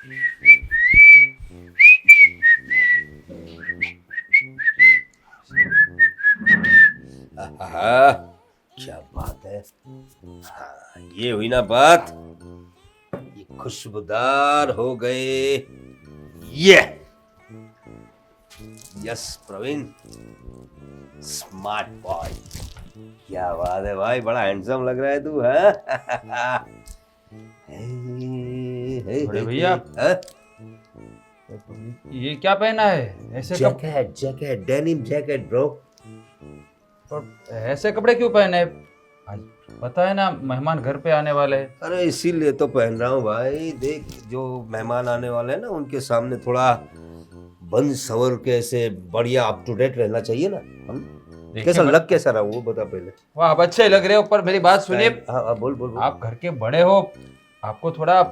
हाँ, क्या बात है। हाँ, ये हुई ना बात। ये खुशबूदार हो गए। ये यस प्रवीण, स्मार्ट बॉय। क्या बात है भाई, बड़ा हैंडसम लग रहा है तू। है बड़े भैया, हाँ? ये क्या पहना है? ऐसे jacket jacket denim jacket bro. ऐसे कपड़े क्यों पहने? आज पता है ना, मेहमान घर पे आने वाले हैं। अरे इसीलिए तो पहन रहा हूँ भाई। देख, जो मेहमान आने वाले हैं ना, उनके सामने थोड़ा बन सवर के ऐसे बढ़िया अप टू डेट रहना चाहिए ना। कैसा लग कैसा रहा वो बता पहले। वाह, आप अच्छे लग रहे हो, पर मेरी बात सुनिए। हाँ बोल बोल बोल। आप घर के बड़े हो, आपको थोड़ा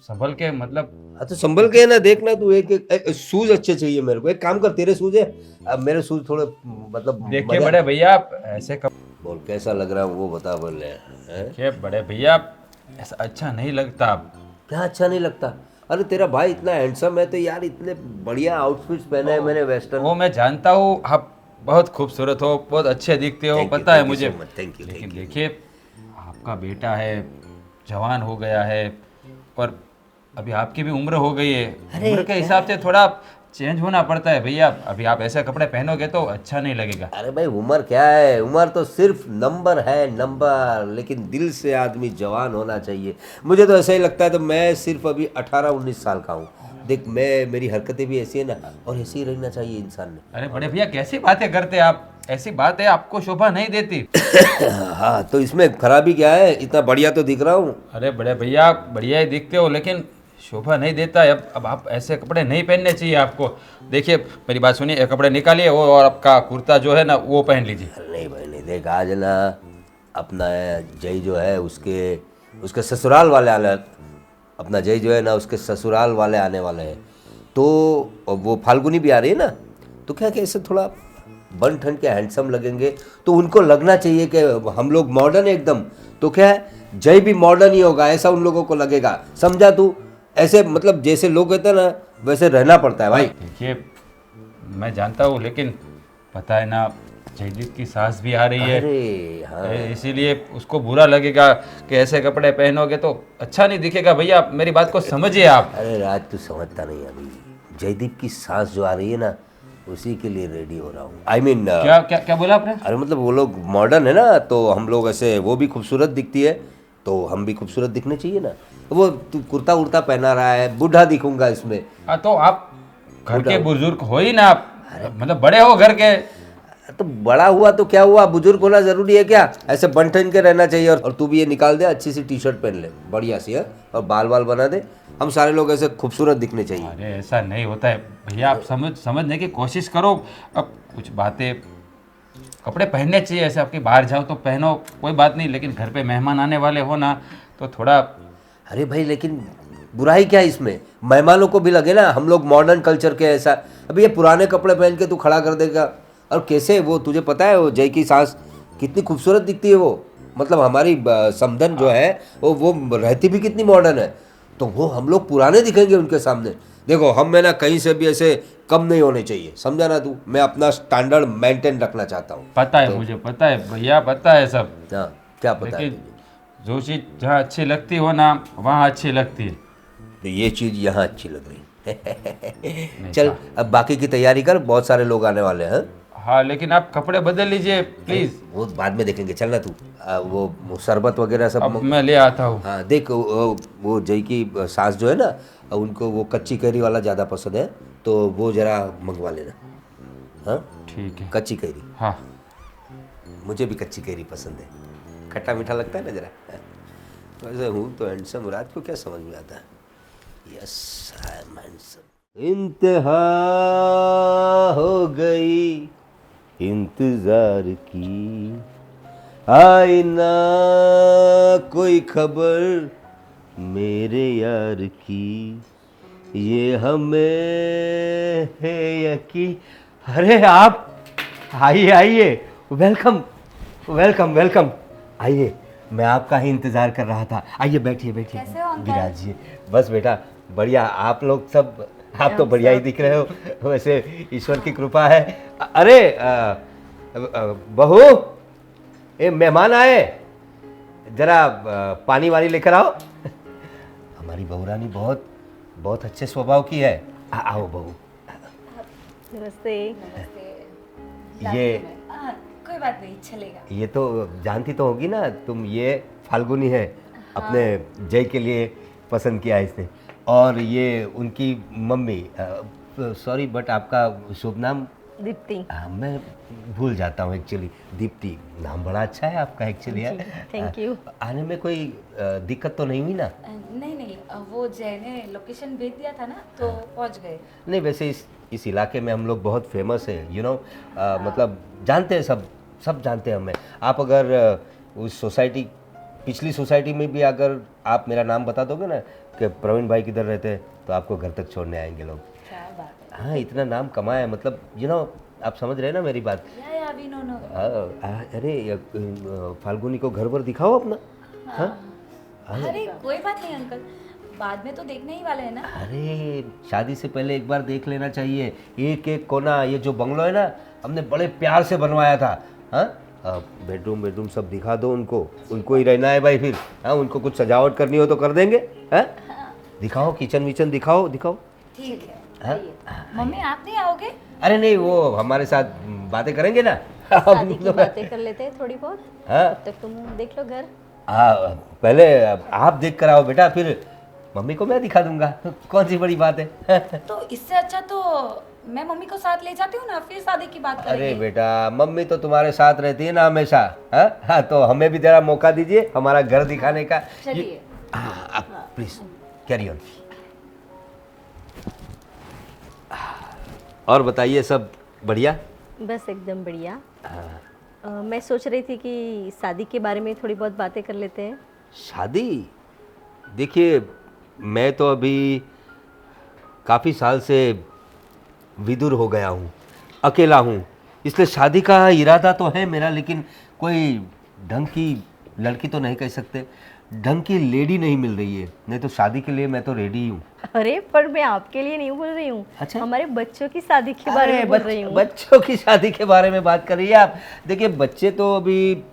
संभल के, मतलब। हाँ तो संभल के ना, देखना तू। एक शूज अच्छे चाहिए मेरे को। एक काम कर, तेरे शूज है, अब मेरे शूज थोड़े मतलब देखिए बड़े भैया, आप ऐसे बोल कैसा लग रहा है वो बता बोले। देखिए बड़े भैया, ऐसा अच्छा नहीं लगता आप। क्या अच्छा नहीं लगता? अरे तेरा भाई इतना हैंडसम है तो यार, इतने बढ़िया आउटफिट्स पहने हैं मैंने वेस्टर्न। वो मैं जानता हूँ, आप बहुत खूबसूरत हो, बहुत अच्छे दिखते हो, पता है मुझे। थैंक यू लेकिन देखिए, आपका बेटा है, जवान हो गया है, पर अभी आपकी भी उम्र हो गई है। उम्र के हिसाब से थोड़ा चेंज होना पड़ता है भैया। अभी आप ऐसे कपड़े पहनोगे तो अच्छा नहीं लगेगा। अरे भाई उम्र क्या है, उम्र तो सिर्फ नंबर है, नंबर। लेकिन दिल से आदमी जवान होना चाहिए। मुझे तो ऐसा ही लगता है। तो मैं सिर्फ अभी 18-19 साल का हूँ। देख, मेरी हरकतें भी ऐसी है ना, और ऐसे ही रहना चाहिए इंसान ने। अरे बड़े भैया, कैसी बातें करते हैं आप? ऐसी बात है, आपको शोभा नहीं देती। हाँ तो इसमें खराबी क्या है? इतना बढ़िया तो दिख रहा हूँ। अरे बड़े भैया, बढ़िया ही दिखते हो, लेकिन शोभा नहीं देता है। अब आप ऐसे कपड़े नहीं पहनने चाहिए आपको। देखिए मेरी बात सुनिए, ये कपड़े निकालिए वो, और आपका कुर्ता जो है ना, वो पहन लीजिए। नहीं भाई नहीं, देख आज ना अपना जय जो है उसके उसके ससुराल वाले आने, अपना जय जो है ना उसके ससुराल वाले आने वाले हैं। तो वो फाल्गुनी भी आ रही है ना, तो क्या कि ऐसे थोड़ा बन ठन के हैंडसम लगेंगे। तो उनको लगना चाहिए कि हम लोग मॉडर्न एकदम। तो क्या है, जय भी मॉडर्न ही होगा, ऐसा उन लोगों को लगेगा। समझा तू? ऐसे मतलब जैसे लोग कहते हैं ना, वैसे रहना पड़ता है भाई। देखिए, मैं जानता हूँ, लेकिन पता है ना, जयदीप की सास भी आ रही है। अरे हाँ, इसीलिए उसको बुरा लगेगा कि ऐसे कपड़े पहनोगे तो अच्छा नहीं दिखेगा। भैया मेरी बात को समझिए आप। अरे राज तू समझता नहीं अभी। जयदीप की सास जो आ रही है ना, उसी के लिए रेडी हो रहा हूँ। आई मीन क्या क्या क्या बोला आपने? अरे मतलब वो लोग मॉडर्न है ना, तो हम लोग ऐसे, वो भी खूबसूरत दिखती है तो हम भी खूबसूरत दिखने चाहिए ना। वो तू कुर्ता उर्ता पहना रहा है, बूढ़ा दिखूंगा इसमें। हाँ, तो आप घर के बुजुर्ग हो ही ना आप, मतलब बड़े हो घर के। तो बड़ा हुआ तो क्या हुआ, बुजुर्ग होना जरूरी है क्या? ऐसे बन ठन के रहना चाहिए। और तू भी ये निकाल दे, अच्छी सी टी शर्ट पहन ले बढ़िया सी है, और बाल बाल बना दे। हम सारे लोग ऐसे खूबसूरत दिखने चाहिए। अरे ऐसा नहीं होता है भैया, आप समझने की कोशिश करो। अब कुछ बातें, कपड़े पहनने चाहिए ऐसे। आपके बाहर जाओ तो पहनो, कोई बात नहीं, लेकिन घर पे मेहमान आने वाले हो ना, तो थोड़ा। अरे भाई लेकिन बुराई क्या है इसमें? मेहमानों को भी लगे ना हम लोग मॉडर्न कल्चर के। ऐसा अभी ये पुराने कपड़े पहन के तू खड़ा कर देगा, और कैसे वो, तुझे पता है वो जय की सास कितनी खूबसूरत दिखती है वो। मतलब हमारी समधन जो है वो रहती भी कितनी मॉडर्न है। तो वो हम लोग पुराने दिखेंगे उनके सामने। देखो हम में ना कहीं से भी ऐसे कम नहीं होने चाहिए, समझा ना तू? मैं अपना स्टैंडर्ड मेंटेन रखना चाहता हूँ। पता है, मुझे पता है भैया, पता है सब। हाँ, क्या पता है लेकिन तुझे? जो चीज़ जहाँ अच्छी लगती हो ना, वहाँ अच्छी लगती है। तो ये चीज़ यहाँ अच्छी लग रही नहीं चल था। अब बाकी की तैयारी कर, बहुत सारे लोग आने वाले हैं। हाँ, लेकिन आप कपड़े बदल लीजिए प्लीज़। वो बाद में देखेंगे, चलना तू। वो शरबत वगैरह सब अब मैं ले आता हूँ। हाँ देख, वो जय की सास जो है ना, उनको वो कच्ची कैरी वाला ज़्यादा पसंद है, तो वो जरा मंगवा लेना। हाँ ठीक है। कच्ची कैरी। हाँ। मुझे भी कच्ची कैरी पसंद है, खट्टा मीठा लगता है ना जरा। तो ऐसे हूँ तो हैंडसम, रात को क्या समझ में आता है। Yes I am handsome. इंतहा हो गई इंतजार की, आई ना कोई खबर मेरे यार की, ये हमें है यकीन। अरे आप आइए आइए, वेलकम वेलकम वेलकम, आइए मैं आपका ही इंतज़ार कर रहा था। आइए बैठिए बैठिए, कैसे हो अंकल? विराजिए। बस बेटा बढ़िया, आप लोग सब, आप तो बढ़िया ही दिख रहे हो। वैसे ईश्वर की कृपा है। अरे बहू, ये मेहमान आए, जरा पानी वानी लेकर आओ। हमारी बहू रानी बहुत बहुत अच्छे स्वभाव की है। आओ बहू। नमस्ते। ये कोई बात नहीं, चलेगा। ये तो जानती तो होगी ना तुम, ये फाल्गुनी है। अपने जय के लिए पसंद किया है इसने। और ये उनकी मम्मी। सॉरी बट आपका शुभ नाम? दीप्ति। मैं भूल जाता हूँ एक्चुअली। दीप्ति नाम बड़ा अच्छा है आपका एक्चुअली है। Thank you. आने में कोई दिक्कत तो नहीं हुई ना? नहीं नहीं, वो जय ने लोकेशन भेज दिया था ना, तो पहुंच गए। नहीं, वैसे इस इलाके में हम लोग बहुत फेमस है, यू नो। मतलब जानते हैं, सब जानते हैं हमें। आप अगर उस सोसाइटी, पिछली सोसाइटी में भी अगर आप मेरा नाम बता दोगे ना कि प्रवीण भाई किधर रहते हैं, तो आपको घर तक छोड़ने आएंगे लोग। क्या बात है। हाँ, इतना नाम कमाया है, मतलब यू नो, आप समझ रहे हैं ना मेरी बात। या वी नो नो। अरे फाल्गुनी को घर पर दिखाओ अपना। हाँ? अरे कोई बात नहीं अंकल, बाद में तो देखने ही वाले हैं ना। अरे शादी से पहले एक बार देख लेना चाहिए। एक एक कोना, ये जो बंगलो है ना, हमने बड़े प्यार से बनवाया था। हाँ, बेडरूम सब दिखा दो उनको ही रहना है भाई फिर। हाँ, उनको कुछ सजावट करनी हो तो कर देंगे। हाँ, दिखाओ, किचन विचन दिखाओ। ठीक है। हाँ? मम्मी आप नहीं आओगे? अरे नहीं, वो हमारे साथ बातें करेंगे ना। शादी की बातें कर लेते हैं थोड़ी बहुत। हाँ, तब तुम देख लो घर। पहले आप देख कर आओ बेटा, फिर मम्मी को मैं दिखा दूंगा। कौन सी बड़ी बात है। तो इससे अच्छा तो मैं मम्मी को साथ ले जाती हूँ ना, फिर शादी की बात करेंगे। अरे बेटा, मम्मी तो तुम्हारे साथ रहती है ना हमेशा। हाँ, तो हमें भी जरा मौका दीजिए हमारा घर दिखाने का। चलिए। Please carry on. और बताइए, सब बढ़िया? बस एकदम बढ़िया। मैं सोच रही थी कि शादी के बारे में थोड़ी बहुत बातें कर लेते हैं। शादी? देखिए, मैं तो अभी काफ़ी साल से विदुर हो गया हूँ, अकेला हूँ, इसलिए शादी का इरादा तो है मेरा, लेकिन कोई ढंग की लड़की तो नहीं कह सकते, ढंग की लेडी नहीं मिल रही है। नहीं तो शादी के लिए मैं तो रेडी हूँ। अरे पर मैं आपके लिए नहीं बोल रही हूँ। अच्छा? हमारे बच्चों की शादी के बारे में बोल रही हूँ। बच्चों की शादी के बारे में बात कर रही है आप? देखिए, बच्चे तो अभी,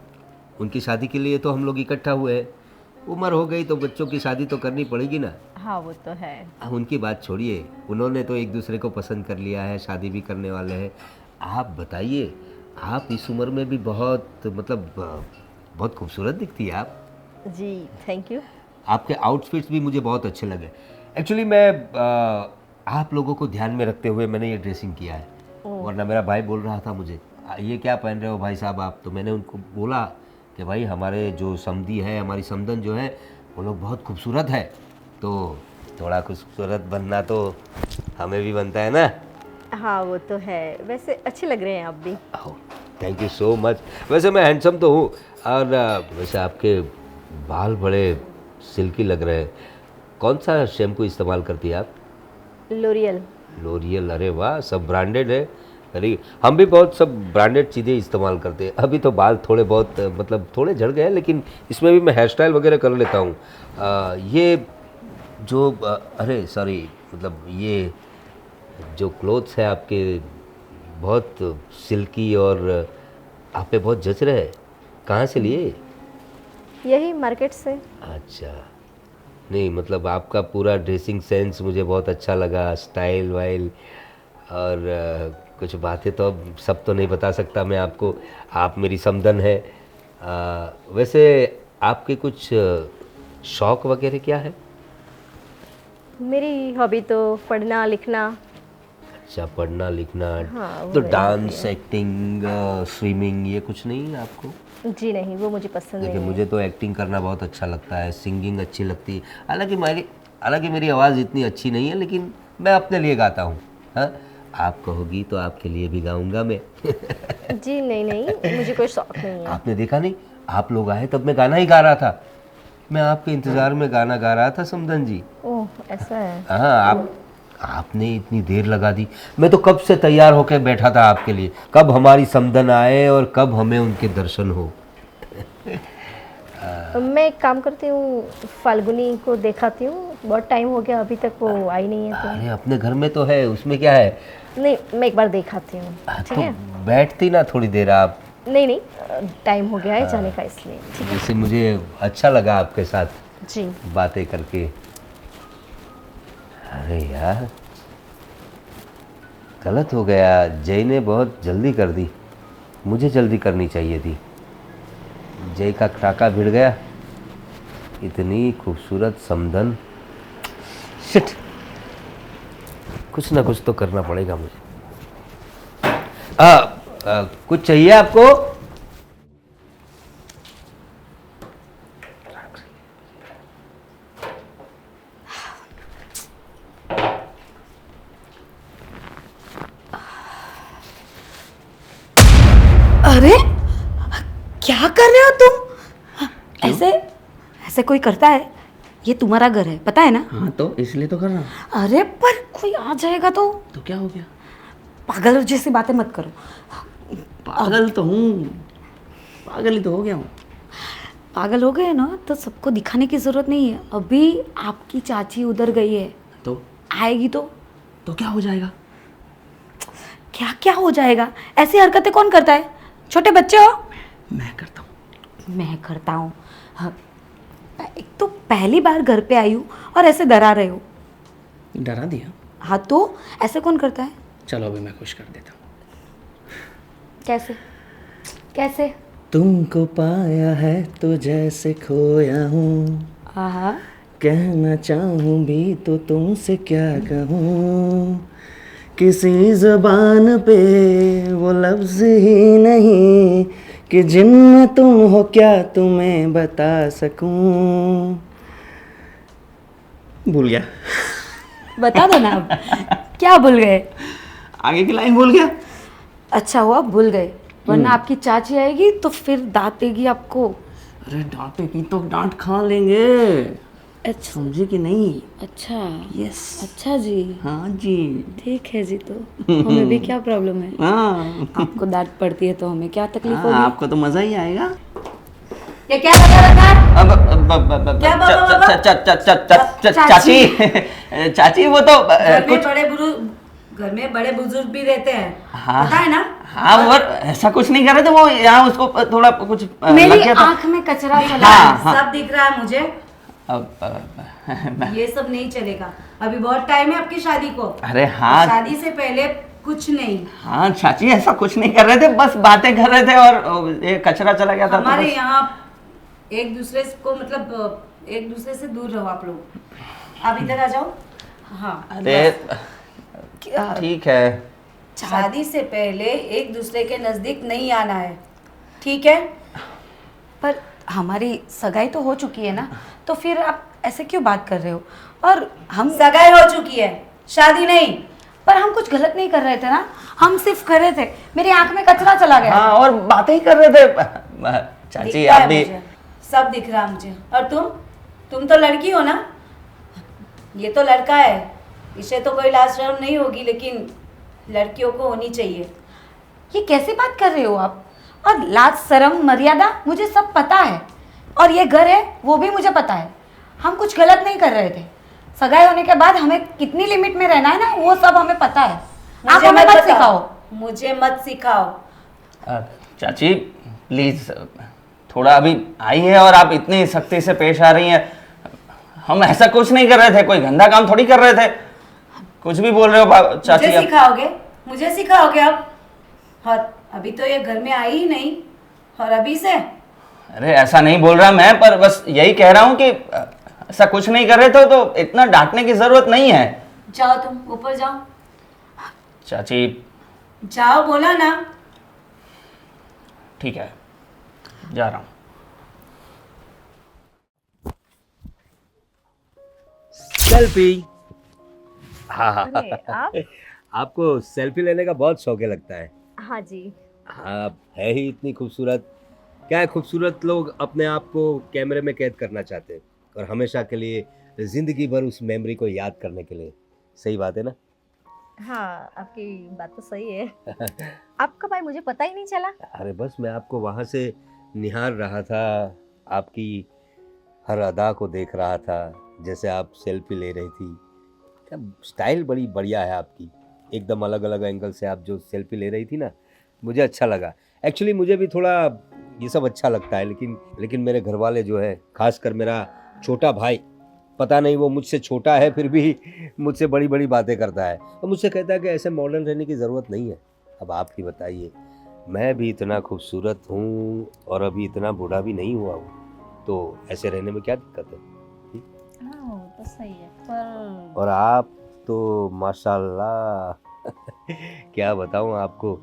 उनकी शादी के लिए तो हम लोग इकट्ठा हुए हैं। उम्र हो गई तो बच्चों की शादी तो करनी पड़ेगी ना। हाँ वो तो है। उनकी बात छोड़िए, उन्होंने तो एक दूसरे को पसंद कर लिया है, शादी भी करने वाले हैं। आप बताइए, आप इस उम्र में भी बहुत, मतलब बहुत खूबसूरत दिखती है आप। जी थैंक यू। आपके आउटफिट्स भी मुझे बहुत अच्छे लगे। एक्चुअली मैं आप लोगों को ध्यान में रखते हुए मैंने ये ड्रेसिंग किया है, वरना मेरा भाई बोल रहा था मुझे, ये क्या पहन रहे हो भाई साहब आप? तो मैंने उनको बोला कि भाई हमारे जो समधी है, हमारी समधन जो है, वो लोग बहुत खूबसूरत है, तो थोड़ा खूबसूरत बनना तो हमें भी बनता है ना। हाँ वो तो है। वैसे अच्छे लग रहे हैं आप भी। Thank you so much. वैसे मैं हैंडसम तो हूँ, और वैसे आपके बाल बड़े सिल्की लग रहे हैं। कौन सा शैम्पू इस्तेमाल करती है आप? लोरियल। लोरियल? अरे वाह, सब ब्रांडेड है। अरे हम भी बहुत सब ब्रांडेड चीज़ें इस्तेमाल करते हैं। अभी तो बाल थोड़े बहुत, मतलब थोड़े झड़ गए हैं, लेकिन इसमें भी मैं हेयर स्टाइल वगैरह कर लेता हूँ। ये जो अरे सॉरी, मतलब ये जो क्लोथ्स है आपके, बहुत सिल्की और आप पे बहुत जच रहे हैं। कहाँ से लिए? यही मार्केट से। अच्छा, नहीं मतलब आपका पूरा ड्रेसिंग सेंस मुझे बहुत अच्छा लगा, स्टाइल वाइल, और कुछ बातें तो अब सब तो नहीं बता सकता मैं आपको। आप मेरी समधन है। वैसे आपके कुछ शौक वगैरह क्या है? मेरी हॉबी तो पढ़ना लिखना। अच्छा, पढ़ना लिखना। हाँ, वो तो मेरी डांस, hobby है। एक्टिंग, स्विमिंग, ये कुछ नहीं है आपको? जी नहीं, वो मुझे पसंद देखिए, नहीं है। मुझे तो एक्टिंग करना बहुत अच्छा लगता है, सिंगिंग अच्छी लगती है। हालांकि मेरी आवाज़ इतनी अच्छी नहीं है, लेकिन मैं अपने लिए गाता हूँ। हाँ, आप कहोगी तो आपके लिए भी गाऊंगा मैं। जी नहीं नहीं, मुझे कोई शौक नहीं है। आपने देखा नहीं, आप लोग आए तब मैं गाना ही गा रहा था। मैं आपके इंतज़ार में गाना गा रहा था समधन जी। ओह ऐसा है। हाँ, आपने इतनी देर लगा दी। मैं तो कब से तैयार होकर बैठा था आपके लिए, कब हमारी समधन आए और कब हमें उनके दर्शन हो। मैं एक काम करती हूँ, फाल्गुनी को दिखाती हूँ, बहुत टाइम हो गया अभी तक वो आई नहीं है तो। अरे अपने घर में तो है, उसमें क्या है। नहीं, मैं एक बार दिखाती हूँ, ठीक तो है? बैठती ना थोड़ी देर आप। नहीं नहीं, टाइम हो गया है जाने का इसलिए, ठीक है? जैसे मुझे अच्छा लगा आपके साथ जी। बातें करके। अरे यार गलत हो गया, जय ने बहुत जल्दी कर दी, मुझे जल्दी करनी चाहिए थी। जय का टाका भिड़ गया, इतनी खूबसूरत समधन। शिट, कुछ ना कुछ तो करना पड़ेगा मुझे। कुछ चाहिए आपको? अरे क्या कर रहे हो तुम? ऐसे ऐसे कोई करता है? ये तुम्हारा घर है, पता है ना? हाँ तो इसलिए तो कर रहा हूँ। अरे पर कोई आ जाएगा तो? तो क्या हो गया? पागल जैसी बातें मत करो। पागल तो हूँ, पागल ही तो हो गया हूँ। पागल हो गए ना तो सबको दिखाने की जरूरत नहीं है। अभी आपकी चाची उधर गई है, तो आएगी तो क्या हो जाएगा? क्या क्या हो जाएगा? ऐसी हरकतें कौन करता है? छोटे बच्चे हो। मैं करता हूँ। मैं करता हूँ? हाँ, एक तो पहली बार घर पे आई हूँ और ऐसे डरा रहे हो। डरा दिया? हाँ तो ऐसे कौन करता है? चलो अभी मैं खुश कर देता हूँ। कैसे कैसे? तुमको पाया है तो जैसे खोया हूँ, हाँ, कहना चाहूँ भी तो तुमसे क्या कहूँ। किसी ज़बान पे वो लफ्ज़ ही नहीं कि जिनमें तुम हो क्या तुम्हें बता सकूं। भूल गया। बता दो ना अब। क्या भूल गए? आगे की लाइन भूल गया। अच्छा हुआ भूल गए, वरना आपकी चाची आएगी तो फिर डांट देगी आपको। अरे डांटेगी तो डांट खा लेंगे, अच्छा समझी कि नहीं? अच्छा। यस। अच्छा जी, हाँ जी। ठीक है जी। तो हमें भी क्या प्रॉब्लम है? हाँ, आपको डांट पड़ती है तो हमें क्या तकलीफ हाँ, होगी? आपको तो मज़ा ही आएगा। ये क्या लगा रखा है? क्या चाची चाची वो तो कुछ घर में बड़े बुजुर्ग भी रहते हैं, हाँ, पता है ना? हाँ वो ऐसा कुछ नहीं कर रहे थे, वो यहाँ उसको थोड़ा कुछ लग मेरी गया था। आंख में कचरा चला हाँ, है, हाँ। सब दिख रहा है मुझे। अब ये सब नहीं चलेगा, अभी बहुत टाइम है आपकी शादी को। अरे हाँ। शादी से पहले कुछ नहीं। हाँ चाची ऐसा कुछ नहीं कर रहे थे, बस बातें कर रहे थे और ये कचरा चला गया था तो हमारे बस। यहाँ एक दूसरे को मतलब एक दूसरे से दूर रहो आप लोग। आप इधर आ जाओ। हाँ, अरे ठीक है। शादी से पहले एक दूसरे के नजदीक नहीं आना है, ठीक है? पर हमारी सगाई तो हो चुकी है ना, तो फिर आप ऐसे क्यों बात कर रहे हो? और हम सगाई हो चुकी है, शादी नहीं। पर हम कुछ गलत नहीं कर रहे थे ना, हम सिर्फ कर रहे थे, मेरी आंख में कचरा चला गया। हाँ और बातें ही कर रहे थे। चाची दिखता आप है भी। मुझे, सब दिख रहा है मुझे। और तुम तो लड़की हो ना, ये तो लड़का है, इसे तो कोई लाज शर्म नहीं होगी, लेकिन लड़कियों को होनी चाहिए। ये कैसी बात कर रहे हो आप? और लाज शर्म मर्यादा मुझे सब पता है, और ये घर है वो भी मुझे पता है। हम कुछ गलत नहीं कर रहे थे। सगाई होने के बाद हमें कितनी लिमिट में रहना है ना, वो सब हमें पता है। आप हमें मत सिखाओ। मुझे मत सिखाओ। चाची प्लीज, थोड़ा अभी आई है और आप इतनी सख्ती से पेश आ रही हैं। हम ऐसा कुछ नहीं कर रहे थे, कोई गंदा काम थोड़ी कर रहे थे। कुछ भी बोल रहे हो चाची। मुझे सिखाओगे? मुझे सिखाओगे अब? और अभी तो ये घर में आई ही नहीं, और अभी से? अरे ऐसा नहीं बोल रहा मैं, पर बस यही कह रहा हूँ कि ऐसा कुछ नहीं कर रहे थे तो इतना डांटने की जरूरत नहीं है। जाओ, तुम ऊपर जाओ। चाची जाओ, बोला ना। ठीक है, जा रहा हूँ। सेल्फी। हाँ हाँ, अरे आप? आपको सेल्फी लेने का बहुत शौक है लगता है। हाँ जी। हाँ, है ही इतनी खूबसूरत। क्या है, खूबसूरत लोग अपने आप को कैमरे में कैद करना चाहते हैं और हमेशा के लिए, जिंदगी भर उस मेमोरी को याद करने के लिए। सही बात है ना? हाँ, आपकी बात तो सही है। आपका भाई मुझे पता ही नहीं चला। अरे बस मैं आपको वहाँ से निहार रहा था, आपकी हर अदा को देख रहा था, जैसे आप सेल्फी ले रही थी। क्या स्टाइल बड़ी बढ़िया है आपकी, एकदम अलग अलग एंगल से आप जो सेल्फी ले रही थी ना, मुझे अच्छा लगा। एक्चुअली मुझे भी थोड़ा ये सब अच्छा लगता है, लेकिन मेरे घर वाले जो है, खासकर मेरा छोटा भाई, पता नहीं वो मुझसे छोटा है फिर भी मुझसे बड़ी बड़ी बातें करता है और मुझसे कहता है कि ऐसे मॉडर्न रहने की ज़रूरत नहीं है। अब आप ही बताइए, मैं भी इतना खूबसूरत हूँ और अभी इतना बूढ़ा भी नहीं हुआ हूँ, तो ऐसे रहने में क्या दिक्कत है? हाँ वो तो सही है, पर और आप तो माशाल्लाह क्या बताऊँ आपको,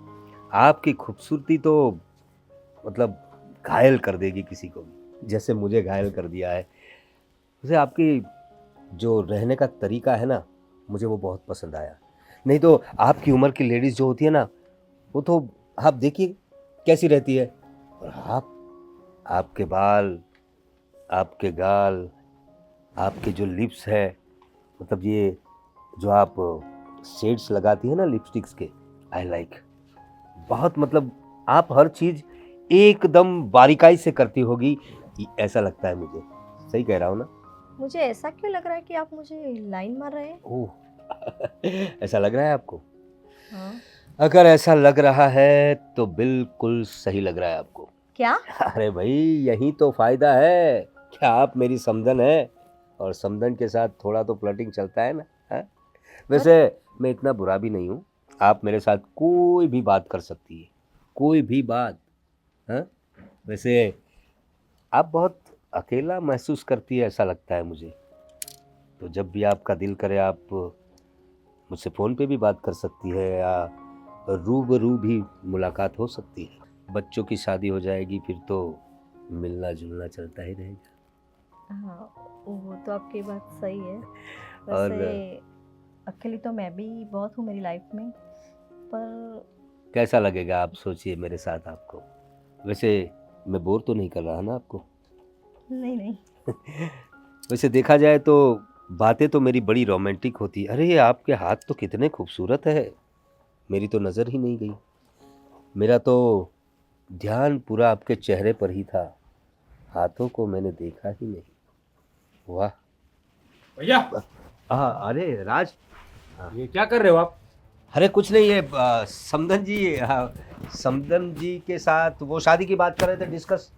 आपकी खूबसूरती तो मतलब घायल कर देगी किसी को भी, जैसे मुझे घायल कर दिया है। मुझे आपकी जो रहने का तरीका है ना, मुझे वो बहुत पसंद आया। नहीं तो आपकी उम्र की लेडीज़ जो होती है ना, वो तो आप देखिए कैसी रहती है, और आपके बाल, आपके गाल, आपके जो लिप्स है, मतलब ये जो आप शेड्स लगाती है ना लिपस्टिक्स के, आई लाइक बहुत, मतलब आप हर चीज़ एकदम बारीकाई से करती होगी, ऐसा लगता है मुझे। सही कह रहा हूँ ना? मुझे ऐसा क्यों लग रहा है कि आप मुझे लाइन मार रहे हैं? ओह ऐसा लग रहा है आपको? हाँ। अगर ऐसा लग रहा है तो बिल्कुल सही लग रहा है आपको। क्या? अरे भाई, यही तो फायदा है क्या आप मेरी समधन है, और समधन के साथ थोड़ा तो फ्लर्टिंग चलता है ना। हाँ? वैसे मैं इतना बुरा भी नहीं हूँ, आप मेरे साथ कोई भी बात कर सकती है, कोई भी बात। हाँ? वैसे आप बहुत अकेला महसूस करती है ऐसा लगता है मुझे, तो जब भी आपका दिल करे आप मुझसे फ़ोन पे भी बात कर सकती है, या रूबरू भी मुलाकात हो सकती है। बच्चों की शादी हो जाएगी फिर तो मिलना जुलना चलता ही रहेगा। हाँ वो तो आपकी बात सही है। और वैसे अकेली तो मैं भी बहुत हूँ मेरी लाइफ में, पर कैसा लगेगा आप सोचिए मेरे साथ आपको। वैसे मैं बोर तो नहीं कर रहा ना आपको? नहीं नहीं। वैसे देखा जाए तो बातें तो मेरी बड़ी रोमांटिक होती। अरे आपके हाथ तो कितने खूबसूरत है, मेरी तो नज़र ही नहीं गई। मेरा तो ध्यान पूरा आपके चेहरे पर ही था, हाथों को मैंने देखा ही नहीं। वाह भैया हाँ, अरे राज, ये क्या कर रहे हो आप? अरे कुछ नहीं, ये समधन जी के साथ वो शादी की बात कर रहे थे, डिस्कस,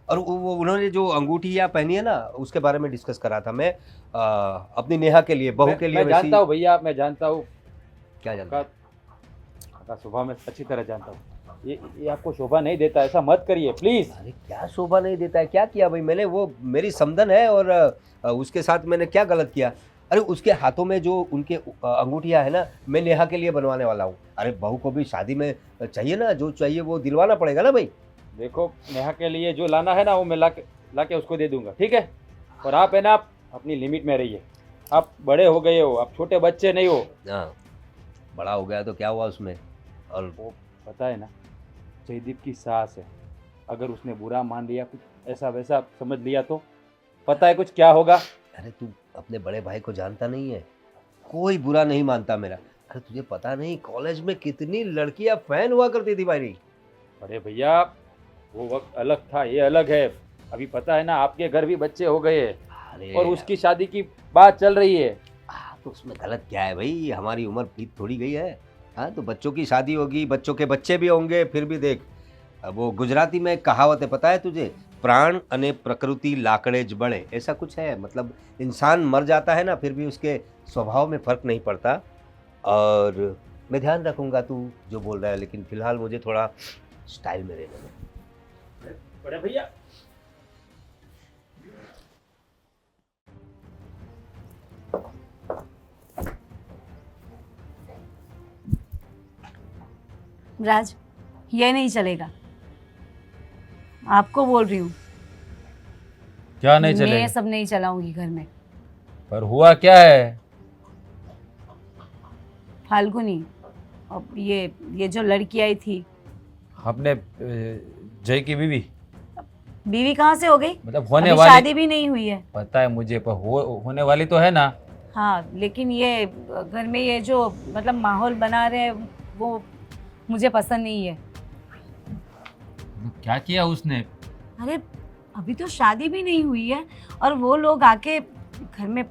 और वो उन्होंने जो अंगूठियाँ पहनी है ना, उसके बारे में डिस्कस करा था मैं, अपनी नेहा के लिए, बहू के लिए। मैं जानता हूँ भैया, मैं जानता हूँ, क्या जानता? आपका स्वभाव में अच्छी तरह जानता हूँ। ये आपको शोभा नहीं देता, ऐसा मत करिए प्लीज। अरे क्या शोभा नहीं देता है, क्या किया भाई मैंने? वो मेरी समधन है और उसके साथ मैंने क्या गलत किया? अरे उसके हाथों में जो उनके अंगूठियाँ है ना, मैं नेहा के लिए बनवाने वाला हूँ। अरे बहू को भी शादी में चाहिए ना, जो चाहिए वो दिलवाना पड़ेगा ना भाई। देखो नेहा के लिए जो लाना है ना, वो मैं ला के उसको दे दूंगा, ठीक है? और आप है ना, आप अपनी लिमिट में रहिए। आप बड़े हो गए हो, आप छोटे बच्चे नहीं हो। हाँ, बड़ा हो गया तो क्या हुआ उसमें? और वो पता है ना, जयदीप की सास है, अगर उसने बुरा मान लिया, कुछ ऐसा वैसा समझ लिया तो पता है कुछ क्या होगा? अरे तू अपने बड़े भाई को जानता नहीं है, कोई बुरा नहीं मानता मेरा। अरे तुझे पता नहीं कॉलेज में कितनी लड़कियां फैन हुआ करती थी भाई। अरे भैया वो वक्त अलग था, ये अलग है। अभी पता है ना, आपके घर भी बच्चे हो गए अरे और उसकी शादी की बात चल रही है। तो उसमें गलत क्या है भाई, हमारी उम्र बीत थोड़ी गई है। हाँ, तो बच्चों की शादी होगी, बच्चों के बच्चे भी होंगे, फिर भी देख, अब वो गुजराती में कहावत है, पता है तुझे? प्राण अने प्रकृति लाकड़े ज बड़े, ऐसा कुछ है। मतलब इंसान मर जाता है ना, फिर भी उसके स्वभाव में फर्क नहीं पड़ता। और मैं ध्यान रखूंगा तू जो बोल रहा है, लेकिन फिलहाल मुझे थोड़ा स्टाइल में रहने दे। बड़े भैया राज, ये नहीं चलेगा, आपको बोल रही हूँ। क्या नहीं मैं चलेगा? सब नहीं चलाऊंगी घर में। पर हुआ क्या है? फाल्गुनी, अब ये जो लड़की आई थी, आपने जय की बीवी? बीवी कहाँ से हो गई? मतलब होने अभी वाली? शादी भी नहीं हुई है। पता है मुझे, पर होने वाली तो है ना। हाँ, लेकिन ये घर में ये जो मतलब माहौल बना रहे हैं, वो मुझे पसंद नहीं है। क्या किया उसने? अरे अभी तो शादी भी नहीं हुई है और वो लोग आके घर में,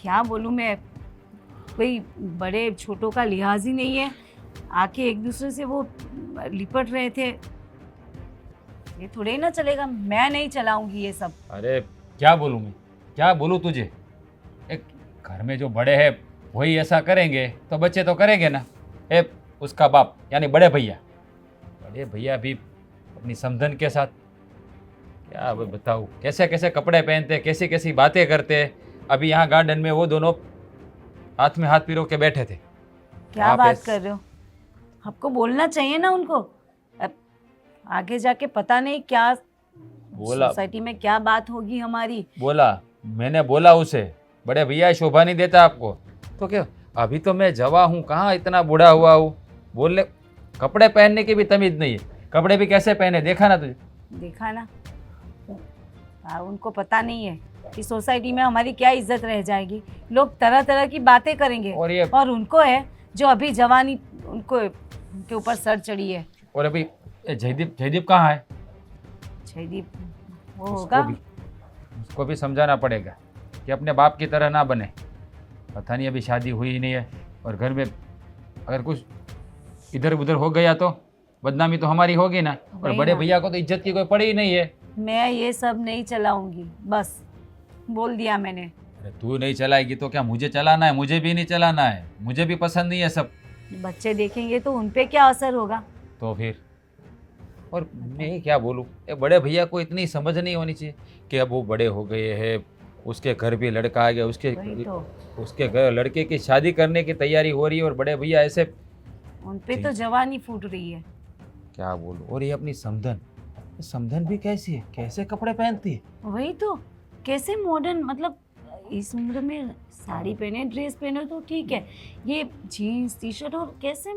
क्या बोलूँ मैं, कोई बड़े छोटों का लिहाज ही नहीं है, आके एक दूसरे से वो लिपट रहे थे। ये थोड़े ही ना चलेगा, मैं नहीं चलाऊंगी ये सब। अरे क्या बोलूँ मैं, क्या बोलूँ तुझे। एक घर में जो बड़े हैं वही ऐसा करेंगे तो बच्चे तो करेंगे ना। उसका बाप यानी बड़े भैया भी अपनी समधन के साथ, क्या अब बताऊँ, कैसे कैसे कपड़े पहनते, कैसी कैसी बातें करते। अभी यहाँ गार्डन में वो दोनों हाथ में हाथ पिरो के बैठे थे। क्या आप बात कर रहे हो? आपको बोलना चाहिए ना उनको। अब आगे जाके पता नहीं क्या बोला, सोसाइटी में क्या बात होगी हमारी। मैंने बोला उसे, बड़े भैया शोभा नहीं देता आपको। तो क्या, अभी तो मैं जवा हूँ, कहाँ इतना बूढ़ा हुआ हूँ। बोलने, कपड़े पहनने की भी तमीज नहीं है। कपड़े भी कैसे पहने, देखा ना तुझे? देखा ना। उनको पता नहीं है कि सोसाइटी में हमारी क्या इज्जत रह जाएगी। लोग तरह तरह की बातें करेंगे और उनको है जो अभी जवानी उनको उनके ऊपर सर चढ़ी है। और अभी जयदीप कहाँ है? जयदीप वो होगा। उसको भी समझाना पड़ेगा कि अपने बाप की तरह ना बने। पता नहीं, अभी शादी हुई ही नहीं है और घर में अगर कुछ इधर उधर हो गया तो बदनामी तो हमारी होगी ना। और बड़े भैया को तो इज्जत की कोई पड़ी ही नहीं है। मैं ये सब नहीं चलाऊंगी, बस बोल दिया मैंने। अरे तू नहीं चलाएगी तो क्या मुझे चलाना है? मुझे भी नहीं चलाना है, मुझे भी पसंद नहीं है सब। बच्चे देखेंगे तो उन पे क्या असर होगा? तो फिर, और मैं क्या बोलूँ, बड़े भैया को इतनी समझ नहीं होनी चाहिए कि अब वो बड़े हो गए हैं, उसके घर भी लड़का आ गया, उसके घर लड़के की शादी करने की तैयारी हो रही है और बड़े भैया ऐसे, उन पे तो जवानी फूट रही है। क्या बोलूँ। और ये अपनी समधन भी कैसी है, कैसे कपड़े पहनती है। वही तो, कैसे मॉडर्न, मतलब इस उम्र में साड़ी पहने, ड्रेस पहने तो ठीक है, ये जीन्स टी शर्ट, और कैसे।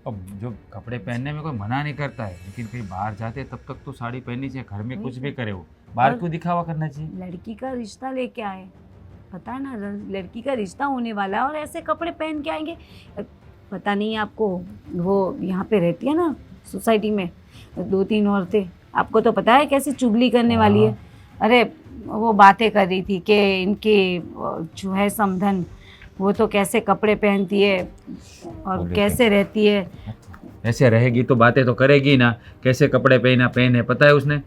अब जो कपड़े पहनने में कोई मना नहीं करता है, लेकिन कहीं बाहर जाते तब तक तो साड़ी पहननी चाहिए। घर में कुछ भी करे, वो बाहर क्यों दिखावा करना चाहिए? लड़की का रिश्ता लेके आए, पता है ना, लड़की का रिश्ता होने वाला है और ऐसे कपड़े पहन के आएंगे। पता नहीं आपको, वो यहाँ पे रहती है ना सोसाइटी में 2-3 औरतें, आपको तो पता है कैसी चुगली करने वाली है। अरे वो बातें कर रही थी कि इनके जो है समधन, वो तो कैसे कपड़े पहनती है और कैसे रहती है। ऐसे रहेगी तो बातें तो करेगी ना, कैसे कपड़े पहने पता है उसने।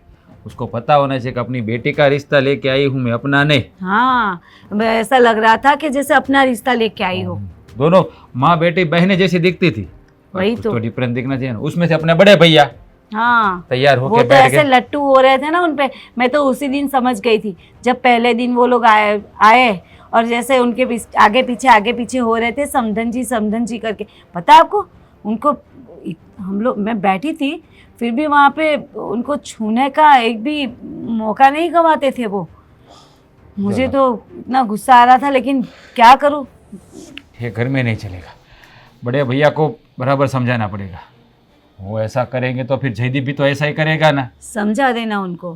उसको पता होना चाहिए कि अपनी बेटी का रिश्ता लेके आई हूँ मैं, अपना नहीं। हाँ, ऐसा लग रहा था कि जैसे अपना रिश्ता लेके आई हो। दोनों माँ बेटी बहनें जैसी दिखती थी। वही तो डिफरेंस दिखना चाहिए ना। उसमें से अपने बड़े भैया हाँ तैयार होके वो तो बैठ गए। ऐसे लट्टू हो रहे थे ना उन पे। मैं तो उसी दिन समझ गई थी, जब पहले दिन वो लोग आए और जैसे उनके आगे पीछे हो रहे थे, समधन जी करके। पता है आपको, उनको हम लोग, मैं बैठी थी फिर भी वहाँ पे उनको छूने का एक भी मौका नहीं गंवाते थे वो। मुझे तो इतना गुस्सा आ रहा था, लेकिन क्या करूँ। ये घर में नहीं चलेगा, बड़े भैया को बराबर समझाना पड़ेगा। वो ऐसा करेंगे तो फिर जयदीप भी तो ऐसा ही करेगा ना। समझा देना उनको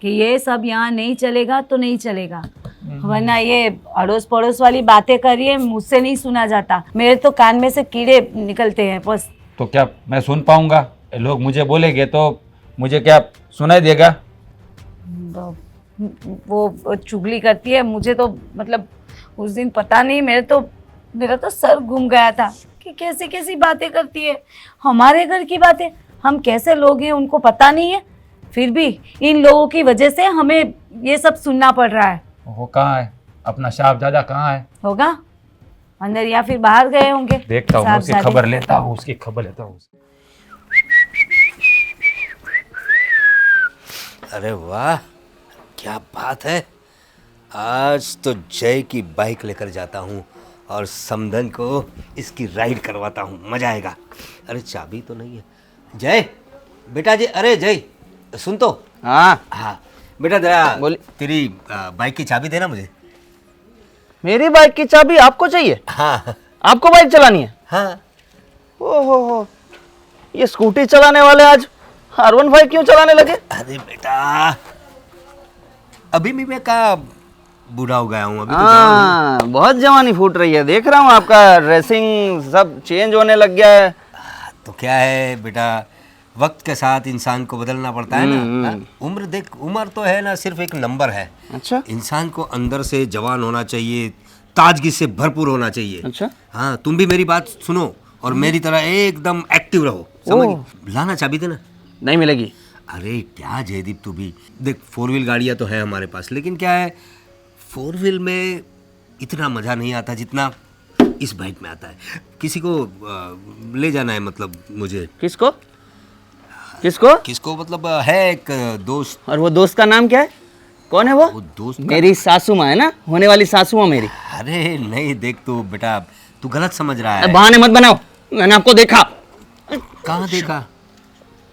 कि ये सब यहाँ नहीं चलेगा तो नहीं चलेगा, वरना ये अड़ोस पड़ोस वाली बातें करिए, मुझसे नहीं सुना जाता। मेरे तो कान में से कीड़े निकलते हैं बस। तो क्या मैं सुन पाऊंगा? लोग मुझे बोलेंगे तो मुझे क्या सुनाई देगा? वो चुगली करती है, मुझे तो मतलब उस दिन पता नहीं, मेरा तो सर घूम गया था कि कैसी कैसी बातें करती है। हमारे घर की बातें, हम कैसे लोग हैं उनको पता नहीं है, फिर भी इन लोगों की वजह से हमें ये सब सुनना पड़ रहा है। वो कहाँ है? अपना साहबजादा कहाँ है? होगा अंदर या फिर बाहर गए होंगे। देखता हूँ, उसकी खबर लेता हूँ, अरे वाह, क्या बात है। आज तो जय की बाइक लेकर जाता हूँ और समधन को इसकी राइड करवाता हूँ, मजा आएगा। अरे चाबी तो नहीं है। जय बेटा जी, अरे जय सुन तो। हाँ बेटा, जरा बोली। तेरी बाइक की चाबी देना मुझे। मेरी बाइक की चाबी आपको चाहिए? हाँ आपको बाइक चलानी है? हाँ। ओहो, ये स्कूटी चलाने वाले आज R15 क्यों चलाने लगे? अरे बेटा, अभी भी मैं का बूढ़ा हो गया हूँ, अभी तो हाँ, बहुत जवानी फूट रही है। देख रहा हूँ आपका ड्रेसिंग सब चेंज होने लग गया है। तो क्या है बेटा, वक्त के साथ इंसान को बदलना पड़ता है ना। हाँ? उम्र देख, उम्र तो है ना सिर्फ एक नंबर है। अच्छा इंसान को अंदर से जवान होना चाहिए, ताजगी से भरपूर होना चाहिए। अच्छा हाँ, तुम भी मेरी बात सुनो और मेरी तरह एकदम एक्टिव रहो, समझ। लाना चाबी देना। नहीं मिलेगी। अरे क्या जयदीप, तू भी देख, 4 व्हील गाड़ियाँ तो है हमारे पास, लेकिन क्या है 4 व्हील में इतना मज़ा नहीं आता जितना इस बाइक में आता है। किसी को ले जाना है, मतलब मुझे। किसको किसको? किसको मतलब है एक दोस्त। और वो दोस्त का नाम क्या है? कौन है वो? वो दोस्त का- मेरी सासू माँ है ना, होने वाली सासू माँ मेरी। अरे नहीं, देख तू बेटा, तू गलत समझ रहा है। बहाने मत बनाओ, मैंने आपको देखा। कहाँ देखा?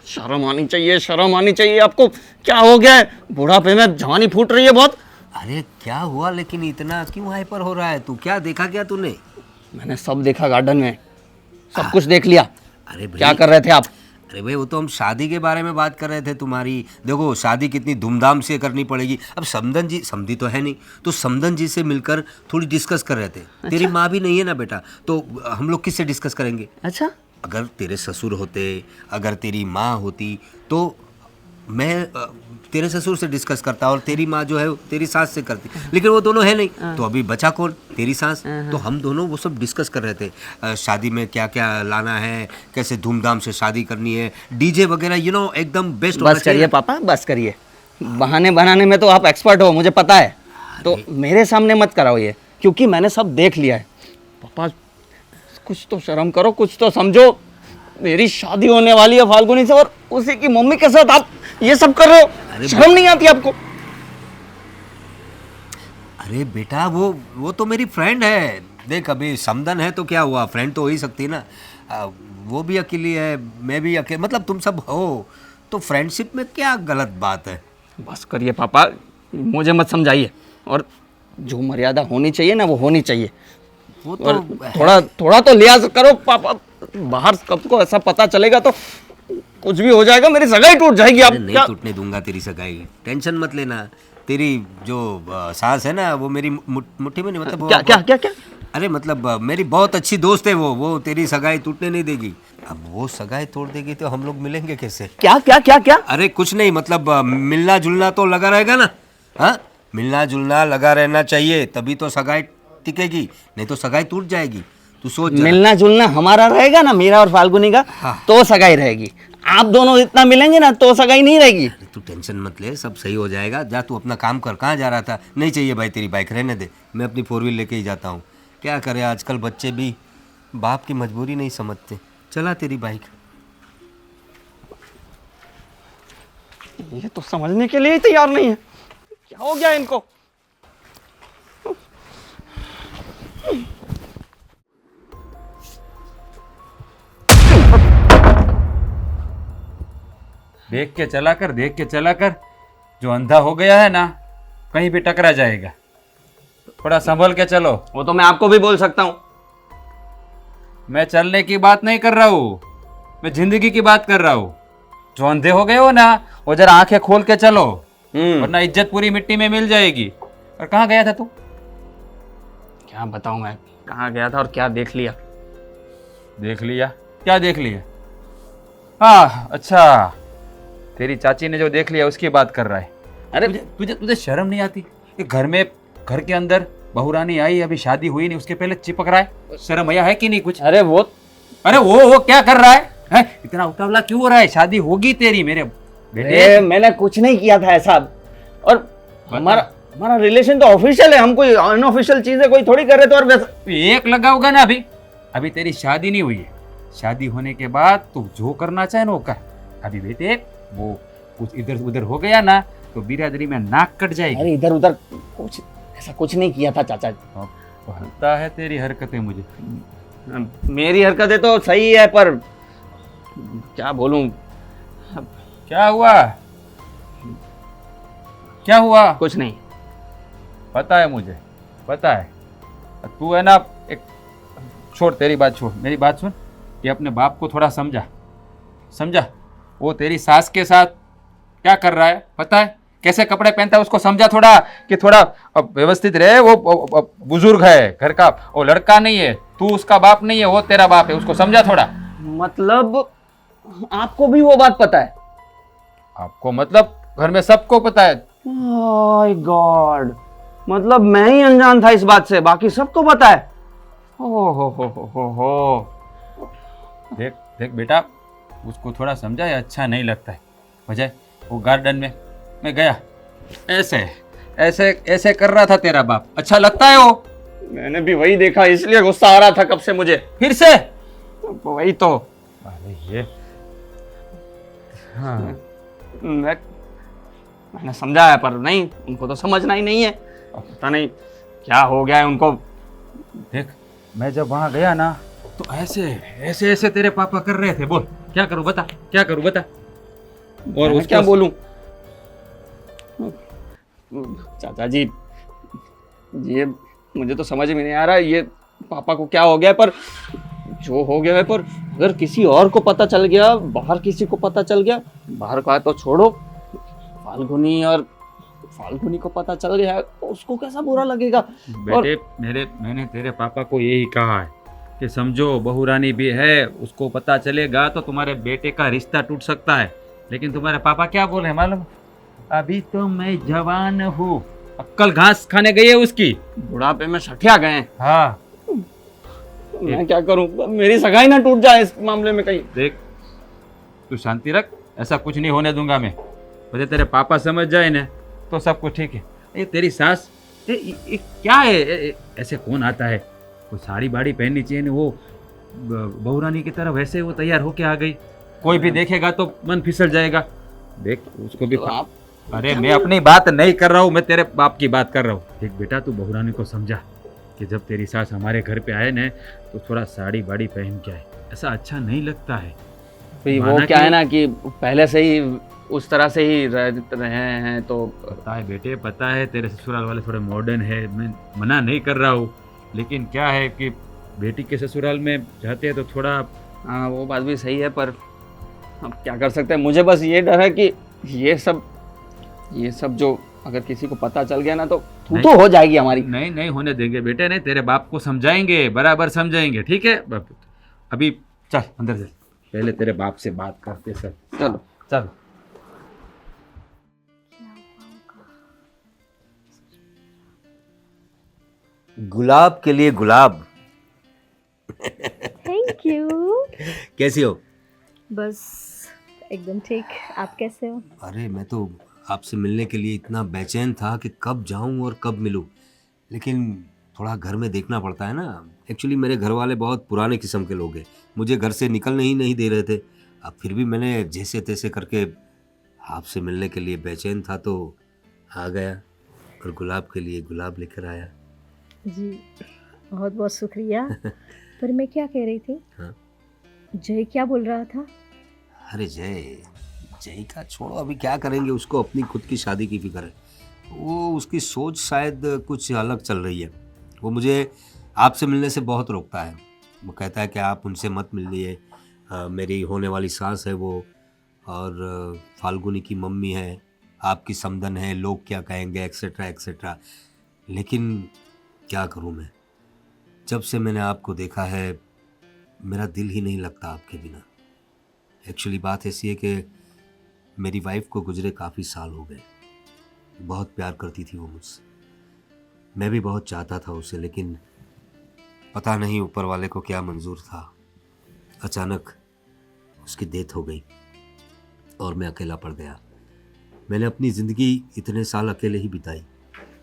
शर्म आनी चाहिए, शर्म आनी चाहिए आपको। क्या हो गया है? बुढ़ापे में जवानी फूट रही है बहुत। अरे क्या हुआ, लेकिन इतना क्यों हाइपर हो रहा है तू? क्या देखा क्या तूने? मैंने सब देखा गार्डन में, सब कुछ देख लिया। अरे भाई, क्या कर रहे थे आप? अरे भाई, वो तो हम शादी के बारे में बात कर रहे थे तुम्हारी। देखो, शादी कितनी धूमधाम से करनी पड़ेगी। अब समधन जी, समधी तो है नहीं, तो समधन जी से मिलकर थोड़ी डिस्कस कर रहे थे। तेरी माँ भी नहीं है ना बेटा, तो हम लोग किससे डिस्कस करेंगे? अच्छा, अगर तेरे ससुर होते, अगर तेरी माँ होती, तो मैं तेरे ससुर से डिस्कस करता और तेरी माँ जो है तेरी सास से करती, लेकिन वो दोनों है नहीं, तो अभी बचा कौन? तेरी सास। तो हम दोनों वो सब डिस्कस कर रहे थे, शादी में क्या क्या लाना है, कैसे धूमधाम से शादी करनी है, डीजे वगैरह, एकदम बेस्ट होना बस करिए चाहिए। पापा, बस करिए। बहाने बनाने में तो आप एक्सपर्ट हो, मुझे पता है। तो मेरे सामने मत कराओ ये, क्योंकि मैंने सब देख लिया है। पापा कुछ तो शर्म करो, कुछ तो समझो। मेरी शादी होने वाली है फाल्गुनी से, और उसी की मम्मी के साथ आप ये सब कर रहे हो। शर्म नहीं आती आपको? अरे बेटा, वो तो मेरी फ्रेंड है। देख, अभी समधन है तो क्या हुआ, फ्रेंड तो हो ही सकती है ना। वो भी अकेली है, मैं भी अकेले, मतलब तुम सब हो, तो फ्रेंडशिप में क्या गलत बात है? बस करिए पापा, मुझे मत समझाइए। और जो मर्यादा होनी चाहिए ना, वो होनी चाहिए। वो और तो थोड़ा तो लिहाज करो पापा। बाहर कब को ऐसा पता चलेगा तो कुछ भी हो जाएगा, मेरी सगाई टूट जाएगी। आप नहीं क्या? टूटने दूंगा तेरी सगाई, टेंशन मत लेना। तेरी जो सास है ना, वो मेरी मुट्ठी में नहीं, मतलब क्या क्या क्या क्या? अरे मतलब मेरी बहुत अच्छी दोस्त है वो तेरी सगाई टूटने नहीं देगी। अब वो सगाई तोड़ देगी तो हम लोग मिलेंगे कैसे? क्या क्या क्या क्या? अरे कुछ नहीं, मतलब मिलना जुलना तो लगा रहेगा ना। हाँ, मिलना जुलना लगा रहना चाहिए, तभी तो सगाई टिकेगी, नहीं तो सगाई टूट जाएगी। तू सोच जरा। मिलना जुलना हमारा रहेगा ना, मेरा और फाल्गुनी का, तो सगाई रहेगी। आप दोनों इतना मिलेंगे ना तो सगाई नहीं रहेगी। अरे तू टेंशन मत ले, सब सही हो जाएगा। जा तू अपना काम कर। कहाँ जा रहा था? नहीं चाहिए भाई तेरी बाइक, रहने दे, मैं अपनी 4 व्हील लेके ही जाता हूँ। क्या करे, आजकल बच्चे भी बाप की मजबूरी नहीं समझते। चला तेरी बाइक। ये तो समझने के लिए ही तैयार नहीं है। क्या हो गया इनको? देख के चला कर, देख के चला कर। जो अंधा हो गया है ना, कहीं भी टकरा जाएगा। थोड़ा संभल के चलो। वो तो मैं आपको भी बोल सकता हूँ। मैं चलने की बात नहीं कर रहा हूँ, मैं जिंदगी की बात कर रहा हूँ। जो अंधे हो गए हो ना, वो जरा आंखें खोल के चलो, वरना इज्जत पूरी मिट्टी में मिल जाएगी। और कहाँ गया था तू? क्या बताऊँ मैं कहाँ गया था और क्या देख लिया? देख लिया? क्या देख लिया? हाँ, अच्छा, तेरी चाची ने जो देख लिया उसकी बात कर रहा है। अरे तुझे तुझे शर्म नहीं आती? ये घर के अंदर बहुरानी आई, अभी शादी हुई नहीं, उसके पहले चिपक रहा है। शर्म भैया है कि नहीं कुछ? अरे वो क्या कर रहा है? इतना उतावला क्यों हो रहा है? शादी होगी तेरी मेरे बेटे। मैंने कुछ नहीं किया था ऐसा। और हमारा रिलेशन तो ऑफिशियल है, हम कोई अनऑफिशियल चीजें कोई थोड़ी कर रहे थे। और वैसा एक लगा होगा ना, अभी तेरी शादी नहीं हुई है। शादी होने के बाद तू जो करना चाहे ना वो कर। अभी बेटे वो कुछ इधर उधर हो गया ना तो बिरादरी में नाक कट जाएगी। अरे इधर उधर कुछ ऐसा कुछ नहीं किया था चाचा। पता है तेरी हरकतें मुझे। मेरी हरकतें तो सही है, पर क्या बोलूं? क्या हुआ? क्या हुआ? कुछ नहीं। पता है मुझे, पता है। तू है ना, एक छोड़, तेरी बात छोड़, मेरी बात सुन। ये अपने बाप को थोड़ा समझा। वो तेरी सास के साथ क्या कर रहा है पता है? कैसे कपड़े पहनता है उसको समझा थोड़ा, कि थोड़ा व्यवस्थित रहे। वो बुजुर्ग है घर का, वो लड़का नहीं है। तू उसका बाप नहीं है, वो तेरा बाप है, उसको समझा थोड़ा। आपको भी वो बात पता है? आपको मतलब घर में सबको पता है? माय गॉड, मतलब मैं ही अनजान था इस बात से, बाकी सबको पता है। हो देख देख बेटा, उसको थोड़ा समझा, ये अच्छा नहीं लगता है। वजह वो गार्डन में मैं गया, ऐसे ऐसे ऐसे कर रहा था तेरा बाप, अच्छा लगता है वो? मैंने भी वही देखा, इसलिए गुस्सा आ रहा था कब से मुझे। फिर से वही तो। अरे ये हाँ मैंने समझाया पर नहीं, उनको तो समझना ही नहीं है। अब पता नहीं क्या हो गया है उनको। देख, मैं जब वहां गया ना तो ऐसे ऐसे ऐसे तेरे पापा कर रहे थे। बोल क्या करूं, बता क्या करूं, बता। और मैं उसको क्या बोलूं? चाचा जी, ये मुझे तो समझ में नहीं आ रहा ये पापा को क्या हो गया, पर जो हो गया है, पर अगर किसी और को पता चल गया, बाहर किसी को पता चल गया, बाहर का तो छोड़ो, फाल्गुनी को पता चल गया तो उसको कैसा बुरा लगेगा। बेटे मैंने तेरे पापा को यही कहा है कि समझो बहू रानी भी है, उसको पता चलेगा तो तुम्हारे बेटे का रिश्ता टूट सकता है। लेकिन तुम्हारे पापा क्या बोल रहे हैं मालूम? अभी तो मैं जवान हूँ, अक्कल घास खाने गई है उसकी, बुढ़ापे में सठिया गए हैं। हाँ मैं क्या करूं, मेरी सगाई ना टूट जाए इस मामले में कहीं। देख, तू शांति रख, ऐसा कुछ नहीं होने दूंगा मैं। वजह तेरे पापा समझ जाए ना तो सब कुछ ठीक है। ये तेरी सास ये क्या है? ऐसे कौन आता है? वो साड़ी बाड़ी पहननी चाहिए ना, वो बहू रानी की तरह वैसे वो तैयार होके आ गई, कोई भी देखेगा तो मन फिसल जाएगा। देख उसको भी तो आप अरे मैं अपनी बात नहीं कर रहा हूँ, मैं तेरे बाप की बात कर रहा हूँ। देख बेटा, तू बहू रानी को समझा कि जब तेरी सास हमारे घर पे आए ना तो थोड़ा साड़ी बाड़ी पहन के आए, ऐसा अच्छा नहीं लगता है। भाई वो माना क्या कि- है ना कि पहले से ही उस तरह से ही रहे हैं तो। पता है बेटे, पता है तेरे ससुराल वाले थोड़े मॉडर्न है, मैं मना नहीं कर रहा हूँ, लेकिन क्या है कि बेटी के ससुराल में जाते हैं तो थोड़ा। हाँ वो बात भी सही है, पर अब क्या कर सकते हैं। मुझे बस ये डर है कि ये सब जो अगर किसी को पता चल गया ना तो नहीं। तो हो जाएगी हमारी। नहीं नहीं होने देंगे बेटे, नहीं, तेरे बाप को समझाएंगे, बराबर समझाएंगे, ठीक है बाप? अभी चल अंदर चल, पहले तेरे बाप से बात करते सर। चलो चल। गुलाब के लिए गुलाब। Thank you. कैसी हो? बस एकदम ठीक। आप कैसे हो? अरे मैं तो आपसे मिलने के लिए इतना बेचैन था कि कब जाऊं और कब मिलूं, लेकिन थोड़ा घर में देखना पड़ता है ना। एक्चुअली मेरे घर वाले बहुत पुराने किस्म के लोग हैं, मुझे घर से निकलने ही नहीं दे रहे थे। अब फिर भी मैंने जैसे तैसे करके आपसे मिलने के लिए बेचैन था तो आ गया, और गुलाब के लिए गुलाब लेकर आया। जी बहुत बहुत शुक्रिया। पर मैं क्या कह रही थी? हाँ। जय क्या बोल रहा था? अरे जय का छोड़ो, अभी क्या करेंगे, उसको अपनी खुद की शादी की फिक्र है। वो उसकी सोच शायद कुछ अलग चल रही है। वो मुझे आपसे मिलने से बहुत रोकता है। वो कहता है कि आप उनसे मत मिलिए, मेरी होने वाली सास है वो, और फाल्गुनी की मम्मी है, आपकी समधन है, लोग क्या कहेंगे, एक्सेट्रा एक्सेट्रा। लेकिन क्या करूं मैं, जब से मैंने आपको देखा है मेरा दिल ही नहीं लगता आपके बिना। एक्चुअली बात ऐसी है कि मेरी वाइफ को गुजरे काफ़ी साल हो गए। बहुत प्यार करती थी वो मुझसे, मैं भी बहुत चाहता था उसे, लेकिन पता नहीं ऊपर वाले को क्या मंजूर था। अचानक उसकी डेथ हो गई और मैं अकेला पड़ गया। मैंने अपनी ज़िंदगी इतने साल अकेले ही बिताई।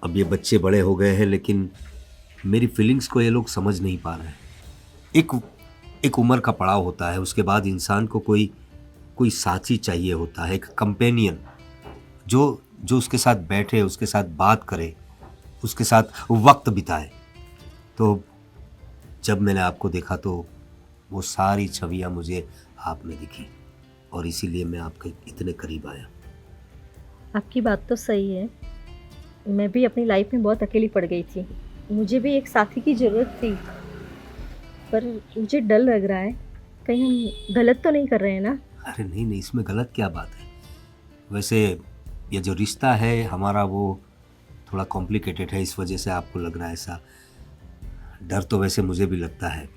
अब ये बच्चे बड़े हो गए हैं, लेकिन मेरी फीलिंग्स को ये लोग समझ नहीं पा रहे हैं। एक उम्र का पड़ाव होता है, उसके बाद इंसान को कोई साथी चाहिए होता है, एक कंपेनियन जो उसके साथ बैठे, उसके साथ बात करे, उसके साथ वक्त बिताए। तो जब मैंने आपको देखा तो वो सारी छवियां मुझे आप में दिखी, और इसीलिए मैं आपके इतने करीब आया। आपकी बात तो सही है। मैं भी अपनी लाइफ में बहुत अकेली पड़ गई थी, मुझे भी एक साथी की ज़रूरत थी। पर मुझे डर लग रहा है कहीं हम गलत तो नहीं कर रहे हैं ना? अरे नहीं, इसमें गलत क्या बात है। वैसे ये जो रिश्ता है हमारा वो थोड़ा कॉम्प्लिकेटेड है, इस वजह से आपको लग रहा है ऐसा। डर तो वैसे मुझे भी लगता है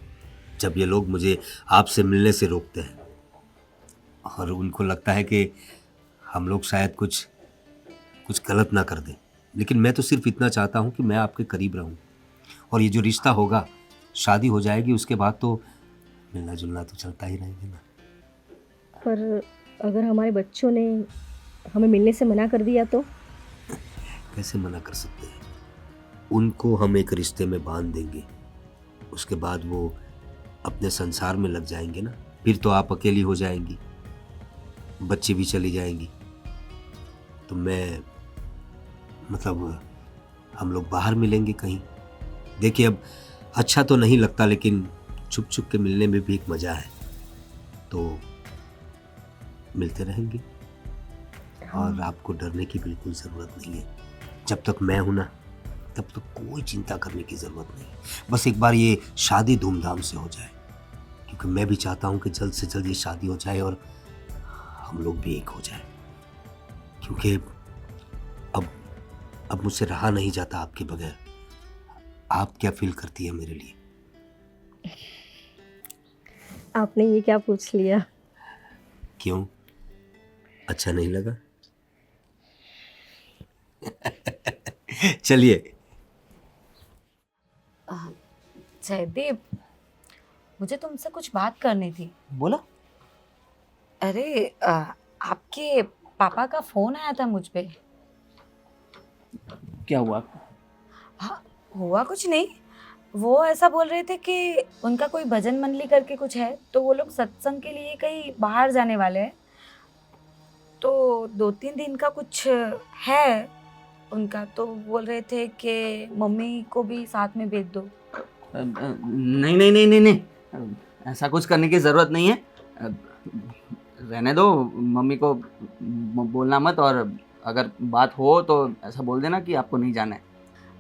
जब ये लोग मुझे आपसे मिलने से रोकते हैं। और उनको लगता है कि हम लोग शायद कुछ गलत ना कर दें। लेकिन मैं तो सिर्फ इतना चाहता हूँ कि मैं आपके करीब रहूँ, और ये जो रिश्ता होगा, शादी हो जाएगी, उसके बाद तो मिलना जुलना तो चलता ही रहेगा ना। पर अगर हमारे बच्चों ने हमें मिलने से मना कर दिया तो? कैसे मना कर सकते हैं? उनको हम एक रिश्ते में बांध देंगे, उसके बाद वो अपने संसार में लग जाएंगे ना। फिर तो आप अकेली हो जाएंगी, बच्ची भी चली जाएंगी, तो मैं मतलब हम लोग बाहर मिलेंगे कहीं। देखिए, अब अच्छा तो नहीं लगता, लेकिन छुप छुप के मिलने में भी एक मज़ा है, तो मिलते रहेंगे। और आपको डरने की बिल्कुल ज़रूरत नहीं है। जब तक मैं हूं ना, तब तक कोई चिंता करने की ज़रूरत नहीं। बस एक बार ये शादी धूमधाम से हो जाए, क्योंकि मैं भी चाहता हूं कि जल्द से जल्द ये शादी हो जाए और हम लोग भी एक हो जाए। क्योंकि अब मुझसे रहा नहीं जाता आपके बगैर। आप क्या फील करती है मेरे लिए? आपने ये क्या पूछ लिया? क्यों, अच्छा नहीं लगा? चलिए। जयदीप, मुझे तुमसे कुछ बात करनी थी। बोलो। अरे आपके पापा का फोन आया था मुझ पे। क्या हुआ? हाँ, हुआ कुछ नहीं। वो ऐसा बोल रहे थे कि उनका कोई भजन मंडली करके कुछ है, तो वो लोग सत्संग के लिए कहीं बाहर जाने वाले हैं। तो 2-3 दिन का कुछ है उनका, तो बोल रहे थे कि मम्मी को भी साथ में भेज दो। नहीं नहीं नहीं नहीं नहीं, ऐसा कुछ करने की ज़रूरत नहीं है। रहने दो, मम्मी को बोलना मत, और अगर बात हो तो ऐसा बोल देना कि आपको नहीं जाना है।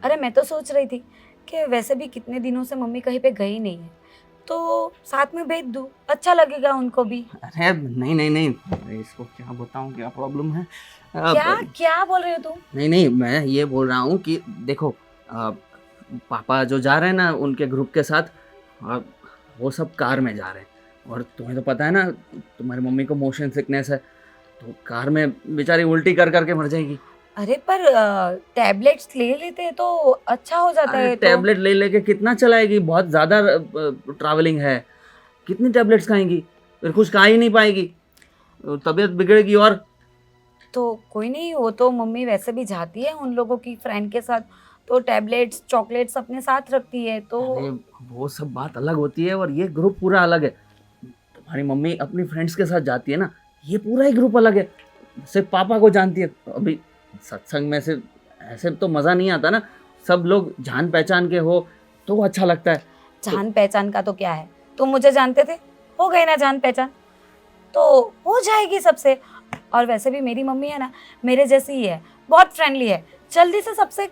अरे मैं तो सोच रही थी कि वैसे भी कितने दिनों से मम्मी कहीं पे गई नहीं है, तो साथ में भेज दूँ, अच्छा लगेगा उनको भी। अरे नहीं नहीं नहीं, अरे इसको क्या बताऊँ, क्या प्रॉब्लम है? क्या क्या बोल रहे हो तुम? नहीं नहीं, मैं ये बोल रहा हूँ कि देखो, पापा जो जा रहे हैं ना उनके ग्रुप के साथ, वो सब कार में जा रहे हैं। और तुम्हें तो पता है ना, तुम्हारी मम्मी को मोशन सिकनेस है, तो कार में बेचारी उल्टी कर करके मर जाएगी। अरे पर टैबलेट्स ले लेते तो अच्छा हो जाता है। टैबलेट ले लेके कितना चलाएगी? बहुत ज़्यादा ट्रैवलिंग है, कितनी टैबलेट्स खाएंगी? फिर कुछ खा ही नहीं पाएगी, तबीयत बिगड़ेगी। और तो कोई नहीं, वो तो मम्मी वैसे भी जाती है उन लोगों की फ्रेंड के साथ, तो टैबलेट्स चॉकलेट्स अपने साथ रखती है। तो अरे वो सब बात अलग होती है, और ये ग्रुप पूरा अलग है। तुम्हारी मम्मी अपनी फ्रेंड्स के साथ जाती है ना, ये पूरा ही ग्रुप अलग है, सिर्फ पापा को जानती है। अभी सत्संग में से ऐसे तो मज़ा नहीं आता ना, सब लोग जान पहचान के हो तो अच्छा लगता है। जान पहचान का तो क्या है, तुम मुझे जानते थे, हो गई ना जान पहचान, तो हो जाएगी सबसे। और वैसे भी मेरी मम्मी है ना, मेरे जैसी ही है, बहुत फ्रेंडली है, जल्दी से सबसे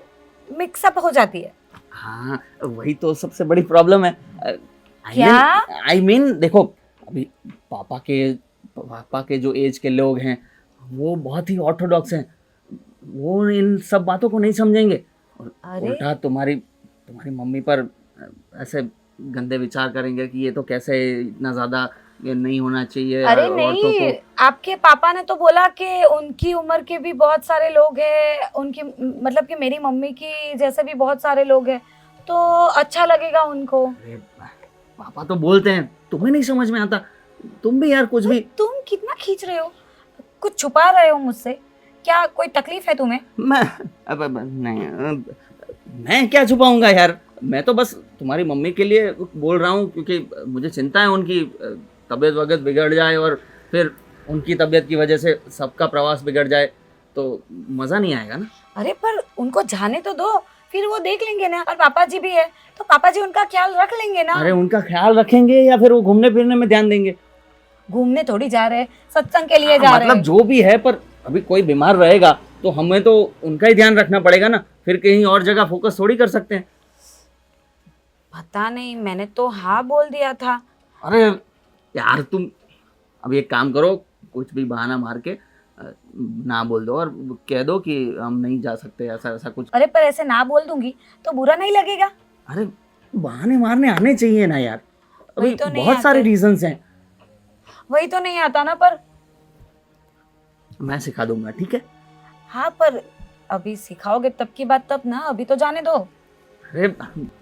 मिक्सअप हो जाती है। हाँ, वही तो सबसे बड़ी प्रॉब्लम है। क्या? आई मीन देखो, अभी पापा के जो एज के लोग हैं वो बहुत ही ऑर्थोडॉक्स हैं, वो इन सब बातों को नहीं समझेंगे। और अरे उल्टा तुम्हारी मम्मी पर ऐसे गंदे विचार करेंगे कि ये तो कैसे, इतना ज़्यादा ये नहीं होना चाहिए। अरे औरतों नहीं, को। आपके पापा ने तो बोला कि उनकी उम्र के भी बहुत सारे लोग हैं, उनकी मतलब कि मेरी मम्मी की जैसे भी बहुत सारे लोग हैं, तो अच्छा लगेगा उनको। अरे पापा तो बोलते हैं, तुम्हें नहीं समझ में आता। तुम भी यार कुछ भी। तुम कितना खींच रहे हो, कुछ छुपा रहे हो मुझसे क्या? कोई तकलीफ है तुम्हें? मैं क्या छुपाऊंगा यार, मैं तो बस तुम्हारी मम्मी के लिए बोल रहा हूँ, क्योंकि मुझे चिंता है उनकी तबीयत वगैरह बिगड़ जाए, और फिर उनकी तबीयत की वजह से सबका प्रवास बिगड़ जाए, तो मज़ा नहीं आएगा ना। अरे पर उनको जाने तो दो, फिर वो देख लेंगे ना। और पापा जी भी है, तो पापा जी उनका ख्याल रख लेंगे ना। अरे उनका ख्याल रखेंगे या फिर वो घूमने फिरने में ध्यान देंगे? घूमने थोड़ी जा रहे हैं, सत्संग के लिए जा रहे मतलब हैं। जो भी है, पर अभी कोई बीमार रहेगा तो हमें तो उनका ही ध्यान रखना पड़ेगा ना, फिर कहीं और जगह फोकस थोड़ी कर सकते हैं। पता नहीं, मैंने तो हाँ बोल दिया था। अरे यार, तुम अब एक काम करो, कुछ भी बहाना मार के ना बोल दो और कह दो कि हम नहीं जा सकते, ऐसा ऐसा कुछ। अरे पर ऐसे ना बोल दूंगी तो बुरा नहीं लगेगा? अरे बहाने मारने आने चाहिए ना यार, अभी वही तो नहीं बहुत सारे आते। रीजंस हैं। वही तो नहीं आता ना, पर मैं सिखा दूंगा, ठीक है? हाँ पर अभी सिखाओगे तब की बात तब ना, अभी तो जाने दो। अरे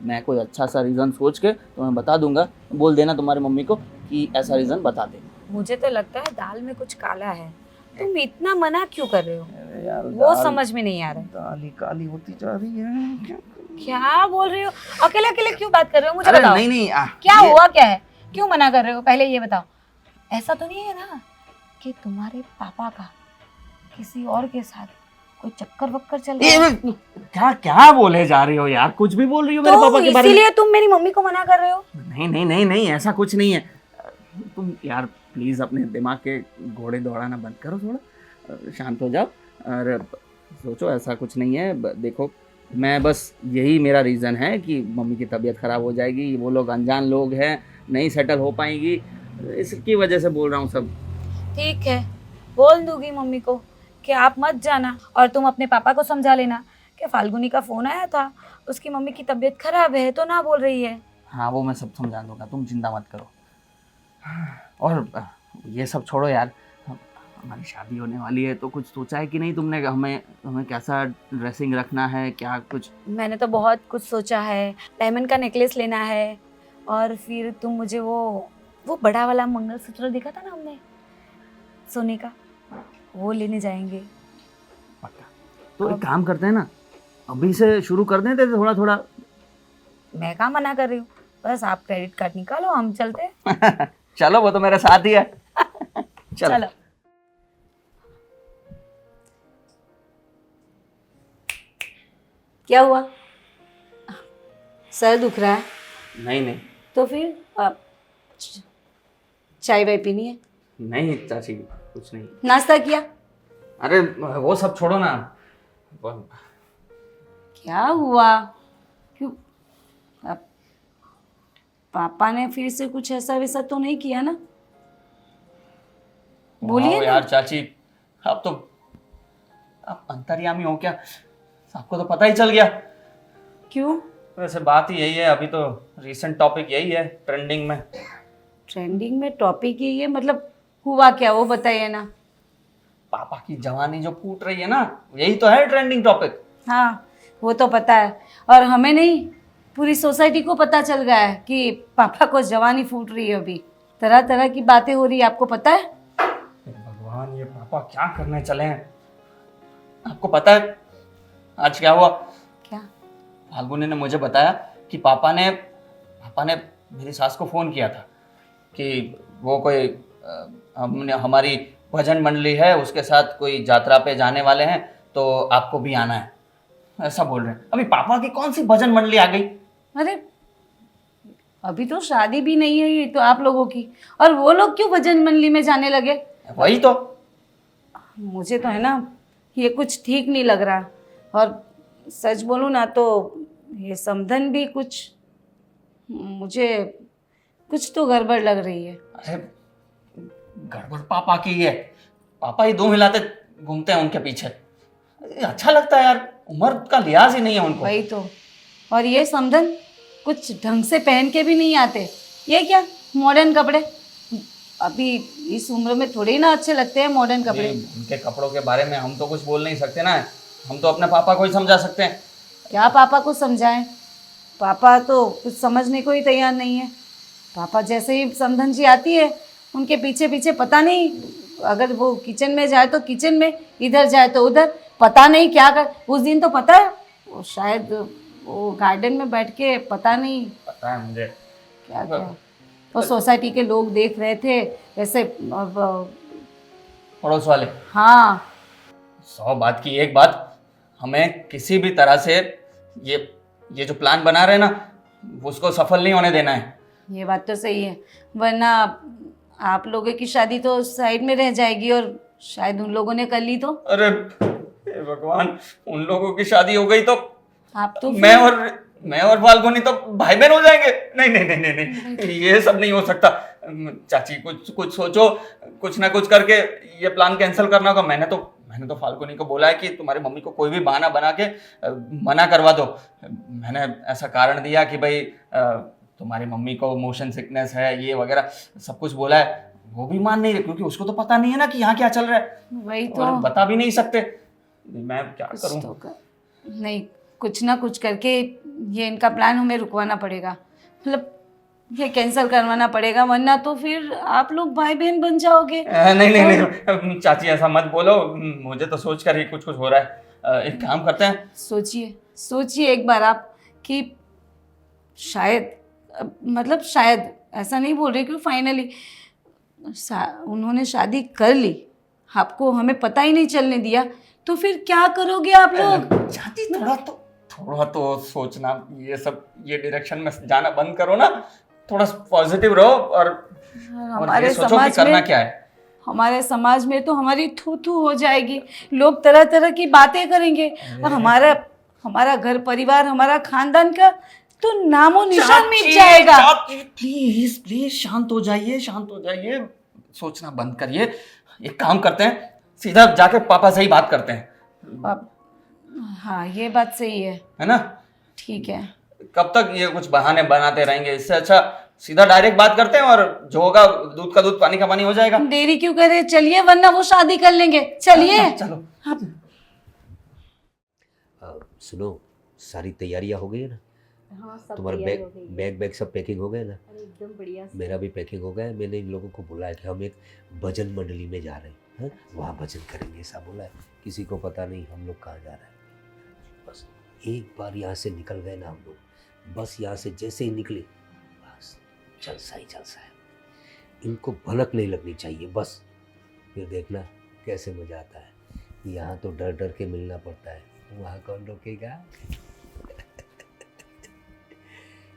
मैं कोई अच्छा सा रीज़न सोच के तुम्हें बता दूंगा, बोल देना तुम्हारी मम्मी को कि ऐसा रीज़न बता दे। मुझे तो लगता है दाल में कुछ काला है, तुम इतना मना क्यों कर रहे हो? अरे यार, वो समझ में नहीं आ रहा है। दाल काली होती जा रही है। क्या बोल रहे हो? अकेले अकेले क्यों बात कर रहे हो? मुझे अरे बताओ नहीं नहीं क्या हुआ, क्या है, क्यों मना कर रहे हो? पहले ये बताओ। ऐसा तो नहीं है ना कि तुम्हारे पापा का किसी और के साथ कोई चक्कर वक्कर चल रहा है? क्या क्या बोले जा रही हो यार, कुछ भी बोल रही हो मेरे पापा के बारे में। इसीलिए तुम मेरी मम्मी को मना कर रहे हो? नहीं नहीं नहीं नहीं, ऐसा कुछ नहीं है। तुम यार प्लीज अपने दिमाग के घोड़े दौड़ाना बंद करो, थोड़ा शांत हो जाओ और सोचो, ऐसा कुछ नहीं है। देखो मैं बस यही मेरा रीज़न है कि मम्मी की तबीयत ख़राब हो जाएगी, वो लोग अनजान लोग हैं, नहीं सेटल हो पाएंगी, इसकी वजह से बोल रहा हूँ सब। ठीक है, बोल दूंगी मम्मी को कि आप मत जाना, और तुम अपने पापा को समझा लेना कि फाल्गुनी का फ़ोन आया था, उसकी मम्मी की तबीयत खराब है तो ना बोल रही है। हाँ वो मैं सब समझा दूंगा, तुम चिंता मत करो। और ये सब छोड़ो यार, हमारी शादी होने वाली है तो कुछ सोचा है कि नहीं तुमने? हमें हमें कैसा ड्रेसिंग रखना है, क्या कुछ? मैंने तो बहुत कुछ सोचा है। डायमंड का नेकलेस लेना है, और फिर तुम मुझे वो बड़ा वाला मंगलसूत्र दिखा था ना हमने, सोने का, वो लेने जाएंगे। पक्का? तो एक काम करते हैं ना, अभी से शुरू कर देते थोड़ा थोड़ा। मैं कहाँ मना कर रही हूँ, बस आप क्रेडिट कार्ड निकालो, हम चलते हैं। चलो वो तो मेरे साथ ही है। चलो। क्या हुआ, सर दुख रहा है? नहीं नहीं तो फिर चाय वाय पीनी है? नहीं चाची, कुछ नहीं। नाश्ता किया? अरे वो सब छोड़ो ना। क्या हुआ, क्यों? अब पापा ने फिर से कुछ ऐसा वैसा तो नहीं किया ना? बोलिए ना। यार चाची, अब तो आप अंतर्यामी हो क्या? आपको तो पता ही चल गया। क्यों? वैसे बात ही यही है, अभी तो रीसेंट टॉपिक यही है ट्रेंडिंग में। ट्रेंडिंग में टॉपिक ही है, मतलब हुआ क्या वो बताइए ना। पापा की जवानी जो फूट रही है ना, यही तो है ट्रेंडिंग टॉपिक। हाँ वो तो पता है, और हमें नहीं, पूरी सोसाइटी को पता चल गया है कि पापा को जवानी फूट रही है। अभी तरह तरह की बातें हो रही है, आपको पता है? भगवान, ये पापा क्या करने चले हैं? आपको पता है आज क्या हुआ? क्या? फाल्गुनी ने मुझे बताया कि पापा ने मेरी सास को फ़ोन किया था कि वो कोई हमारी भजन मंडली है, उसके साथ कोई यात्रा पे जाने वाले हैं, तो आपको भी आना है, ऐसा बोल रहे हैं। अभी पापा की कौन सी भजन मंडली आ गई? अरे अभी तो शादी भी नहीं है ये तो आप लोगों की, और वो लोग क्यों भजन मंडली में जाने लगे? वही तो। मुझे तो है ना ये कुछ ठीक नहीं लग रहा, और सच बोलूँ ना तो ये समधन भी मुझे कुछ तो गड़बड़ लग रही है। अरे गड़बड़ पापा की है, पापा ही दो हिलाते घूमते हैं उनके पीछे। अच्छा लगता है यार, उम्र का लिहाज ही नहीं है उनको। वही तो, और ये समधन कुछ ढंग से पहन के भी नहीं आते। ये क्या मॉडर्न कपड़े, अभी इस उम्र में थोड़ी ना अच्छे लगते हैं मॉडर्न कपड़े। उनके कपड़ों के बारे में हम तो कुछ बोल नहीं सकते ना, हम तो अपने पापा को ही समझा सकते हैं। क्या पापा को समझाएं? पापा तो कुछ समझने को ही तैयार नहीं है। पापा जैसे ही समधन जी आती है उनके पीछे पीछे पता नहीं, अगर वो किचन में जाए तो किचन में, इधर जाए तो उधर, पता नहीं क्या कर। उस दिन तो पता है वो शायद वो गार्डन में बैठ के पता नहीं पता है मुझे क्या क्या, वो सोसाइटी के लोग देख रहे थे वैसे। पड़ोस वाले। हाँ 100 बात की एक बात, हमें किसी भी तरह से ये जो प्लान बना रहे हैं ना, उसको सफल नहीं होने देना है। ये बात तो सही है, वरना आप लोगों की शादी तो साइड में रह जाएगी, और शायद उन लोगों ने कर ली तो। अरे हे भगवान, उन लोगों की शादी हो गई तो आप तो मैं और फाल्गुनी तो भाई बहन हो जाएंगे। नहीं नहीं नहीं नहीं नहीं, ये सब नहीं हो सकता। चाची कुछ सोचो, कुछ ना कुछ करके ये प्लान कैंसिल करना होगा। मैंने तो फाल्गुनी को बोला है कि तुम्हारी मम्मी को कोई भी बहाना बना के मना करवा दो। मैंने ऐसा कारण दिया कि भाई तुम्हारी मम्मी को मोशन सिकनेस है, ये वगैरह सब कुछ बोला है। वो भी मान नहीं रहे क्योंकि उसको तो पता नहीं है ना कि यहाँ क्या चल रहा है, वही तो। और बता भी नहीं सकते। मैं क्या कुछ करूँ? तो नहीं, कुछ ना कुछ करके ये इनका प्लान हमें रुकवाना पड़ेगा, मतलब ये कैंसिल करवाना पड़ेगा, वरना तो फिर आप लोग भाई बहन बन जाओगे। नहीं नहीं नहीं चाची, ऐसा मत बोलो, मुझे तो सोच कर ही कुछ कुछ हो रहा है। एक काम करते हैं। सोचिए सोचिए एक बार आप कि शायद, मतलब शायद, ऐसा नहीं बोल रही कि फाइनली उन्होंने शादी कर ली, आपको हमें पता ही नहीं चलने दिया, तो फिर क्या करोगे आप लोग? चाची थोड़ा तो सोचना, ये सब ये डायरेक्शन में जाना बंद करो ना, थोड़ा पॉजिटिव रहो और हमारे ये सोचो कि समाज करना में, क्या है। हमारे समाज में तो हमारी थू थू हो जाएगी, लोग तरह तरह की बातें करेंगे, और हमारा घर परिवार, हमारा खानदान का तो नामो निशान मिट जाएगा। प्लीज प्लीज शांत हो जाइए, शांत हो जाइए, सोचना बंद करिए। एक काम करते हैं, सीधा जाके पापा से ही बात करते हैं, हाँ ये बात सही है ना? ठीक है। कब तक ये कुछ बहाने बनाते रहेंगे? इससे अच्छा सीधा डायरेक्ट बात करते हैं, और जो होगा दूध का दूध पानी का पानी हो जाएगा। देरी क्यों करे, चलिए, वरना वो शादी कर लेंगे, चलिए। चलो। सुनो, सारी तैयारियां हो गई है ना? हाँ, सब तुम्हारा तैयारी हो गई है। बैग सब पैकिंग हो गया ना? अरे एकदम बढ़िया से। मेरा भी पैकिंग हो गया है। मैंने इन लोगों को बुलाया कि हम एक भजन मंडली में जा रहे हैं, वहाँ भजन करेंगे ऐसा बोला है। किसी को पता नहीं हम लोग कहाँ जा रहे हैं। बस एक बार यहाँ से निकल गए ना हम लोग, बस यहाँ से जैसे ही निकले बस जलसा ही जलसा है। इनको भनक नहीं लगनी चाहिए बस, फिर देखना कैसे मजा आता है। यहाँ तो डर डर के मिलना पड़ता है, वहाँ कौन रोकेगा?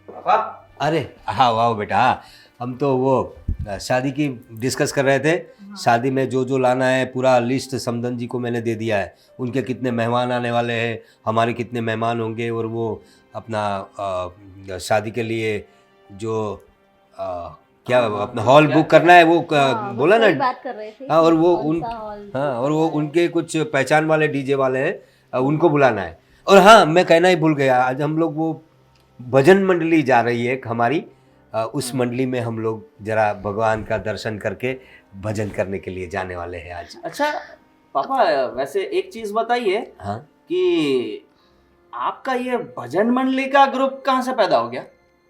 पापा, अरे हाँ वाह बेटा, हाँ हम तो वो शादी की डिस्कस कर रहे थे। शादी में जो जो लाना है पूरा लिस्ट समधन जी को मैंने दे दिया है। उनके कितने मेहमान आने वाले हैं, हमारे कितने मेहमान होंगे, और वो अपना शादी के लिए जो क्या अपना हॉल बुक करना है वो बोला ना, बात कर रहे थे। हाँ, और वो कौन उन सा हॉल हाँ, और वो उनके कुछ पहचान वाले डीजे वाले हैं, उनको बुलाना है। और हाँ, मैं कहना ही भूल गया, आज हम लोग वो भजन मंडली जा रही है एक हमारी, उस मंडली में हम लोग जरा भगवान का दर्शन करके भजन करने के लिए जाने वाले हैं आज। अच्छा पापा, वैसे एक चीज बताइए, हाँ कि आपका ये भजन मंडली का ग्रुप कहाँ से पैदा हो गया?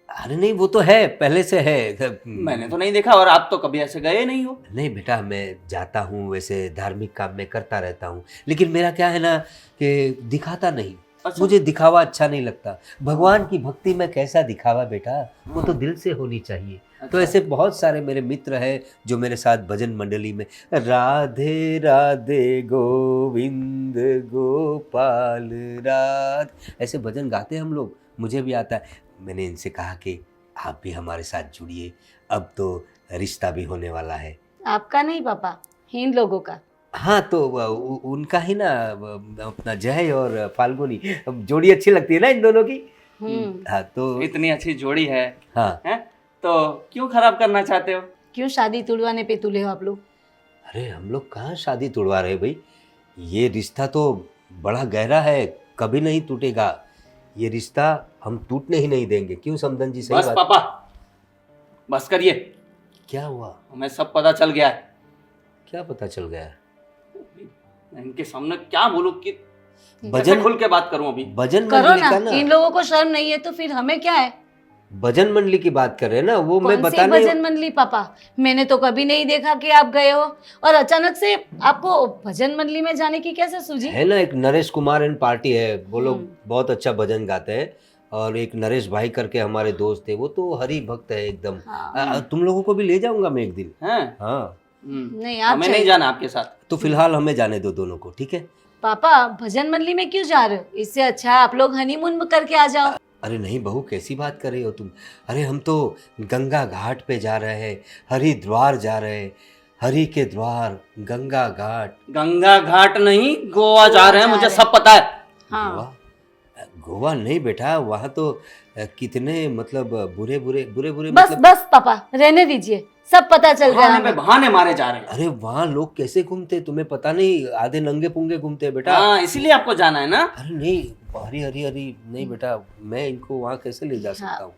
अरे नहीं, वो तो है, पहले से है। मैंने तो नहीं देखा, और आप तो कभी ऐसे गए नहीं हो। नहीं बेटा, मैं जाता हूँ, वैसे धार्मिक काम में करता रहता हूँ, लेकिन मेरा क्या है ना कि दिखाता नहीं। अच्छा। मुझे दिखावा अच्छा नहीं लगता। भगवान की भक्ति में कैसा दिखावा बेटा, वो तो दिल से होनी चाहिए। तो ऐसे बहुत सारे मेरे मित्र हैं जो मेरे साथ भजन मंडली में राधे राधे गोविंद गोपाल राध ऐसे भजन गाते हैं हम लोग, मुझे भी आता है। मैंने इनसे कहा कि आप भी हमारे साथ जुड़िए, अब तो रिश्ता भी होने वाला है। आपका नहीं पापा, इन लोगों का। हाँ, तो उनका ही ना, अपना जय और फाल्गुनी जोड़ी अच्छी लगती है ना इन दोनों की। हाँ, तो इतनी अच्छी जोड़ी है, हाँ। हैं? तो क्यों खराब करना चाहते हो? क्यों शादी तुड़वाने पे तुले हो आप लोग? अरे हम लोग कहाँ शादी तोड़वा रहे भाई, ये रिश्ता तो बड़ा गहरा है, कभी नहीं टूटेगा। ये रिश्ता हम टूटने ही नहीं देंगे। क्यों समधन जी? सही बस बात। पापा, बस करिए, क्या हुआ? हमें सब पता चल गया है। क्या पता चल गया? इनके सामने क्या बोलूं कि भजन खुल के बात करूं अभी? भजन करो मंडली ना, का ना, इन लोगों को शर्म नहीं है तो फिर हमें क्या है? भजन मंडली की बात कर रहे हैं ना, वो मैं कौन सी बता नहीं। भजन मंडली पापा? मैंने तो कभी नहीं देखा कि आप गए हो, और अचानक से आपको भजन मंडली में जाने की कैसे सूझी? है ना, एक नरेश कुमार एंड पार्टी है, वो लोग बहुत अच्छा भजन गाते हैं। और एक नरेश भाई करके हमारे दोस्त थे, वो तो हरि भक्त है एकदम। तुम लोगों को भी ले जाऊंगा मैं एक दिन। हैं? हाँ, नहीं, आप हमें नहीं जाना आपके साथ। तो फिलहाल हमें जाने दो दोनों को, ठीक है? पापा भजन मंडली में क्यों जा रहे हो? इससे अच्छा आप लोग हनीमून करके आ जाओ। अरे नहीं बहू, कैसी बात कर रही हो तुम? अरे हम तो गंगा घाट पे जा रहे हैं, हरिद्वार जा रहे हैं। हरि के द्वार, गंगा घाट। गंगा घाट नहीं, गोवा जा रहे हैं, मुझे सब पता है। हाँ। गोवा? गोवा नहीं बेटा, वहाँ तो कितने मतलब बुरे बुरे बस मतलब। बस पापा रहने दीजिए, सब पता चल गया हमें। बहाने मारे जा रहे हैं। अरे वहाँ लोग कैसे घूमते तुम्हें पता नहीं, आधे नंगे पुंगे घूमते हैं बेटा। हाँ, इसीलिए आपको जाना है ना? अरे नहीं, हरी हरी हरी नहीं बेटा, मैं इनको वहाँ कैसे ले जा सकता हूँ?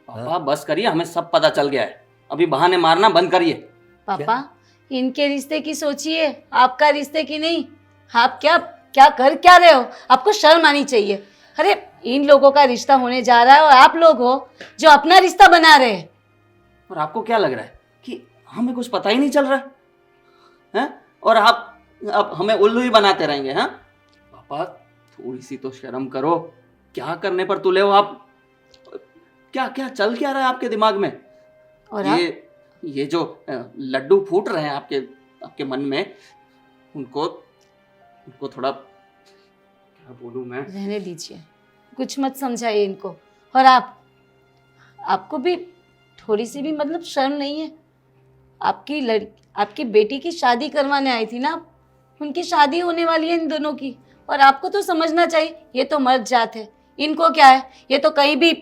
पापा बस करिए, हमें सब पता चल गया है, अभी बहाने मारना बंद करिए। पापा इनके रिश्ते की सोचिए, आपका रिश्ते की नहीं। आप क्या क्या कर क्या रहे हो? आपको शर्म आनी चाहिए। अरे इन लोगों का रिश्ता होने जा रहा है और आप लोग हो जो अपना रिश्ता बना रहे हैं। और आपको क्या लग रहा है कि हमें कुछ पता ही नहीं चल रहा है? और आप हमें उल्लू ही बनाते रहेंगे? हाँ पापा, थोड़ी सी तो शर्म करो। क्या करने पर तुले हो आप? क्या क्या चल क्या रहा है आपके दिमाग में? और ये जो लड्डू फूट रहे हैं आपके मन में, उनको थोड़ा, क्या बोलूं मैं? रहने दीजिए, कुछ मत समझाइए इनको। और आपको भी थोड़ी सी भी मतलब शर्म नहीं है? आपकी बेटी की शादी करवाने आई थी ना, उनकी शादी होने वाली है इन दोनों की। और आपको तो समझना चाहिए, ये तो मर्द जात है, इनको क्या है? ये तो कहीं भी,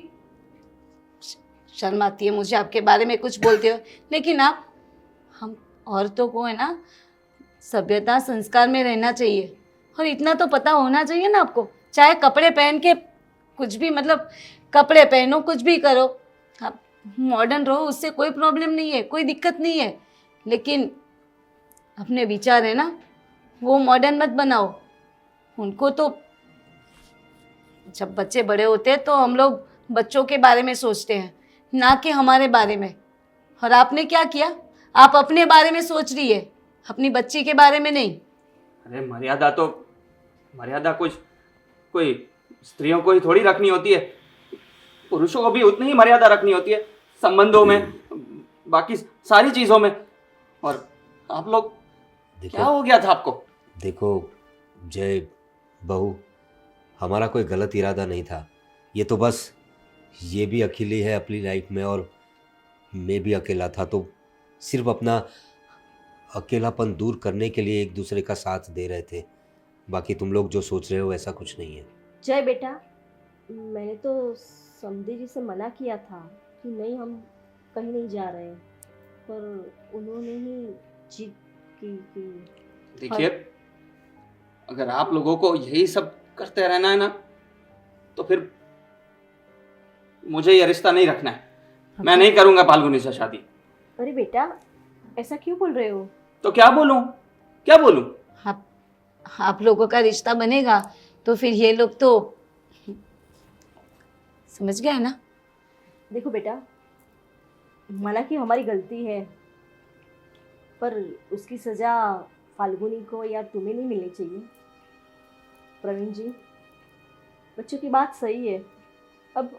शर्म आती है मुझे आपके बारे में कुछ बोलते हो। लेकिन हम औरतों को है ना सभ्यता संस्कार में रहना चाहिए। और इतना तो पता होना चाहिए ना आपको, चाहे कपड़े पहन के कुछ भी, मतलब कपड़े पहनो, कुछ भी करो, आप मॉडर्न रहो, उससे कोई प्रॉब्लम नहीं है, कोई दिक्कत नहीं है। लेकिन अपने विचार है ना, वो मॉडर्न मत बनाओ। उनको तो जब बच्चे बड़े होते हैं तो हम लोग बच्चों के बारे में सोचते हैं, ना कि हमारे बारे में। और आपने क्या किया? आप अपने बारे में सोच रही है, अपनी बच्ची के बारे में नहीं। अरे मर्यादा कुछ कोई स्त्रियों को ही थोड़ी रखनी होती है, पुरुषों को भी उतनी ही मर्यादा रखनी होती है, संबंधों में, बाकी सारी चीजों में। और आप लोग, क्या हो गया था आपको? देखो जय बहू, हमारा कोई गलत इरादा नहीं था। ये तो बस, ये भी अकेली है अपनी लाइफ में और मैं भी अकेला था, तो सिर्फ अपना अकेलापन दूर करने के लिए एक दूसरे का साथ दे रहे थे। बाकी तुम लोग जो सोच रहे हो ऐसा कुछ नहीं है। जय बेटा, मैंने तो समधी जी से मना किया था कि नहीं, हम कहीं नहीं जा रहे हैं, पर उन्होंने ही जिद की। देखिए, अगर आप लोगों को यही सब करते रहना है ना, तो फिर मुझे ये रिश्ता नहीं रखना है। मैं नहीं करूंगा फाल्गुनी से शादी। अरे बेटा, ऐसा क्यों बोल रहे हो? तो क्या बोलूं? आप लोगों का रिश्ता बनेगा तो फिर ये लोग तो, समझ गए ना? देखो बेटा, माना कि हमारी गलती है, पर उसकी सज़ा फाल्गुनी को या तुम्हें नहीं मिलनी चाहिए। प्रवीण जी, बच्चों की बात सही है, अब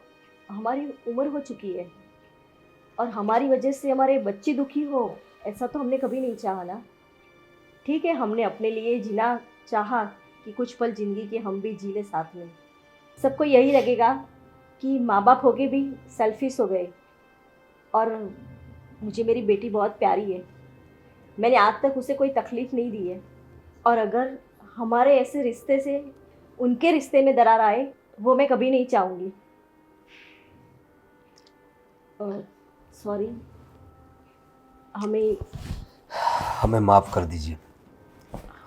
हमारी उम्र हो चुकी है और हमारी वजह से हमारे बच्चे दुखी हो, ऐसा तो हमने कभी नहीं चाहा ना। ठीक है, हमने अपने लिए जीना चाहा कि कुछ पल ज़िंदगी के हम भी जी ले साथ में। सबको यही लगेगा कि माँ बाप हो के भी सेल्फिश हो गए। और मुझे मेरी बेटी बहुत प्यारी है, मैंने आज तक उसे कोई तकलीफ़ नहीं दी है। और अगर हमारे ऐसे रिश्ते से उनके रिश्ते में दरार आए, वो मैं कभी नहीं चाहूँगी। सॉरी, हमें माफ़ कर दीजिए।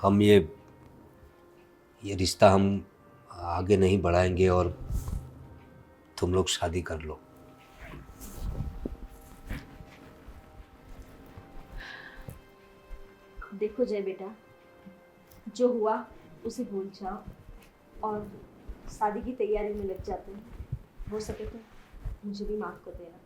हम ये रिश्ता हम आगे नहीं बढ़ाएंगे और तुम लोग शादी कर लो। देखो जय बेटा, जो हुआ उसे भूल जाओ और शादी की तैयारी में लग जाते हैं। हो सके तो मुझे भी माफ़ कर देना।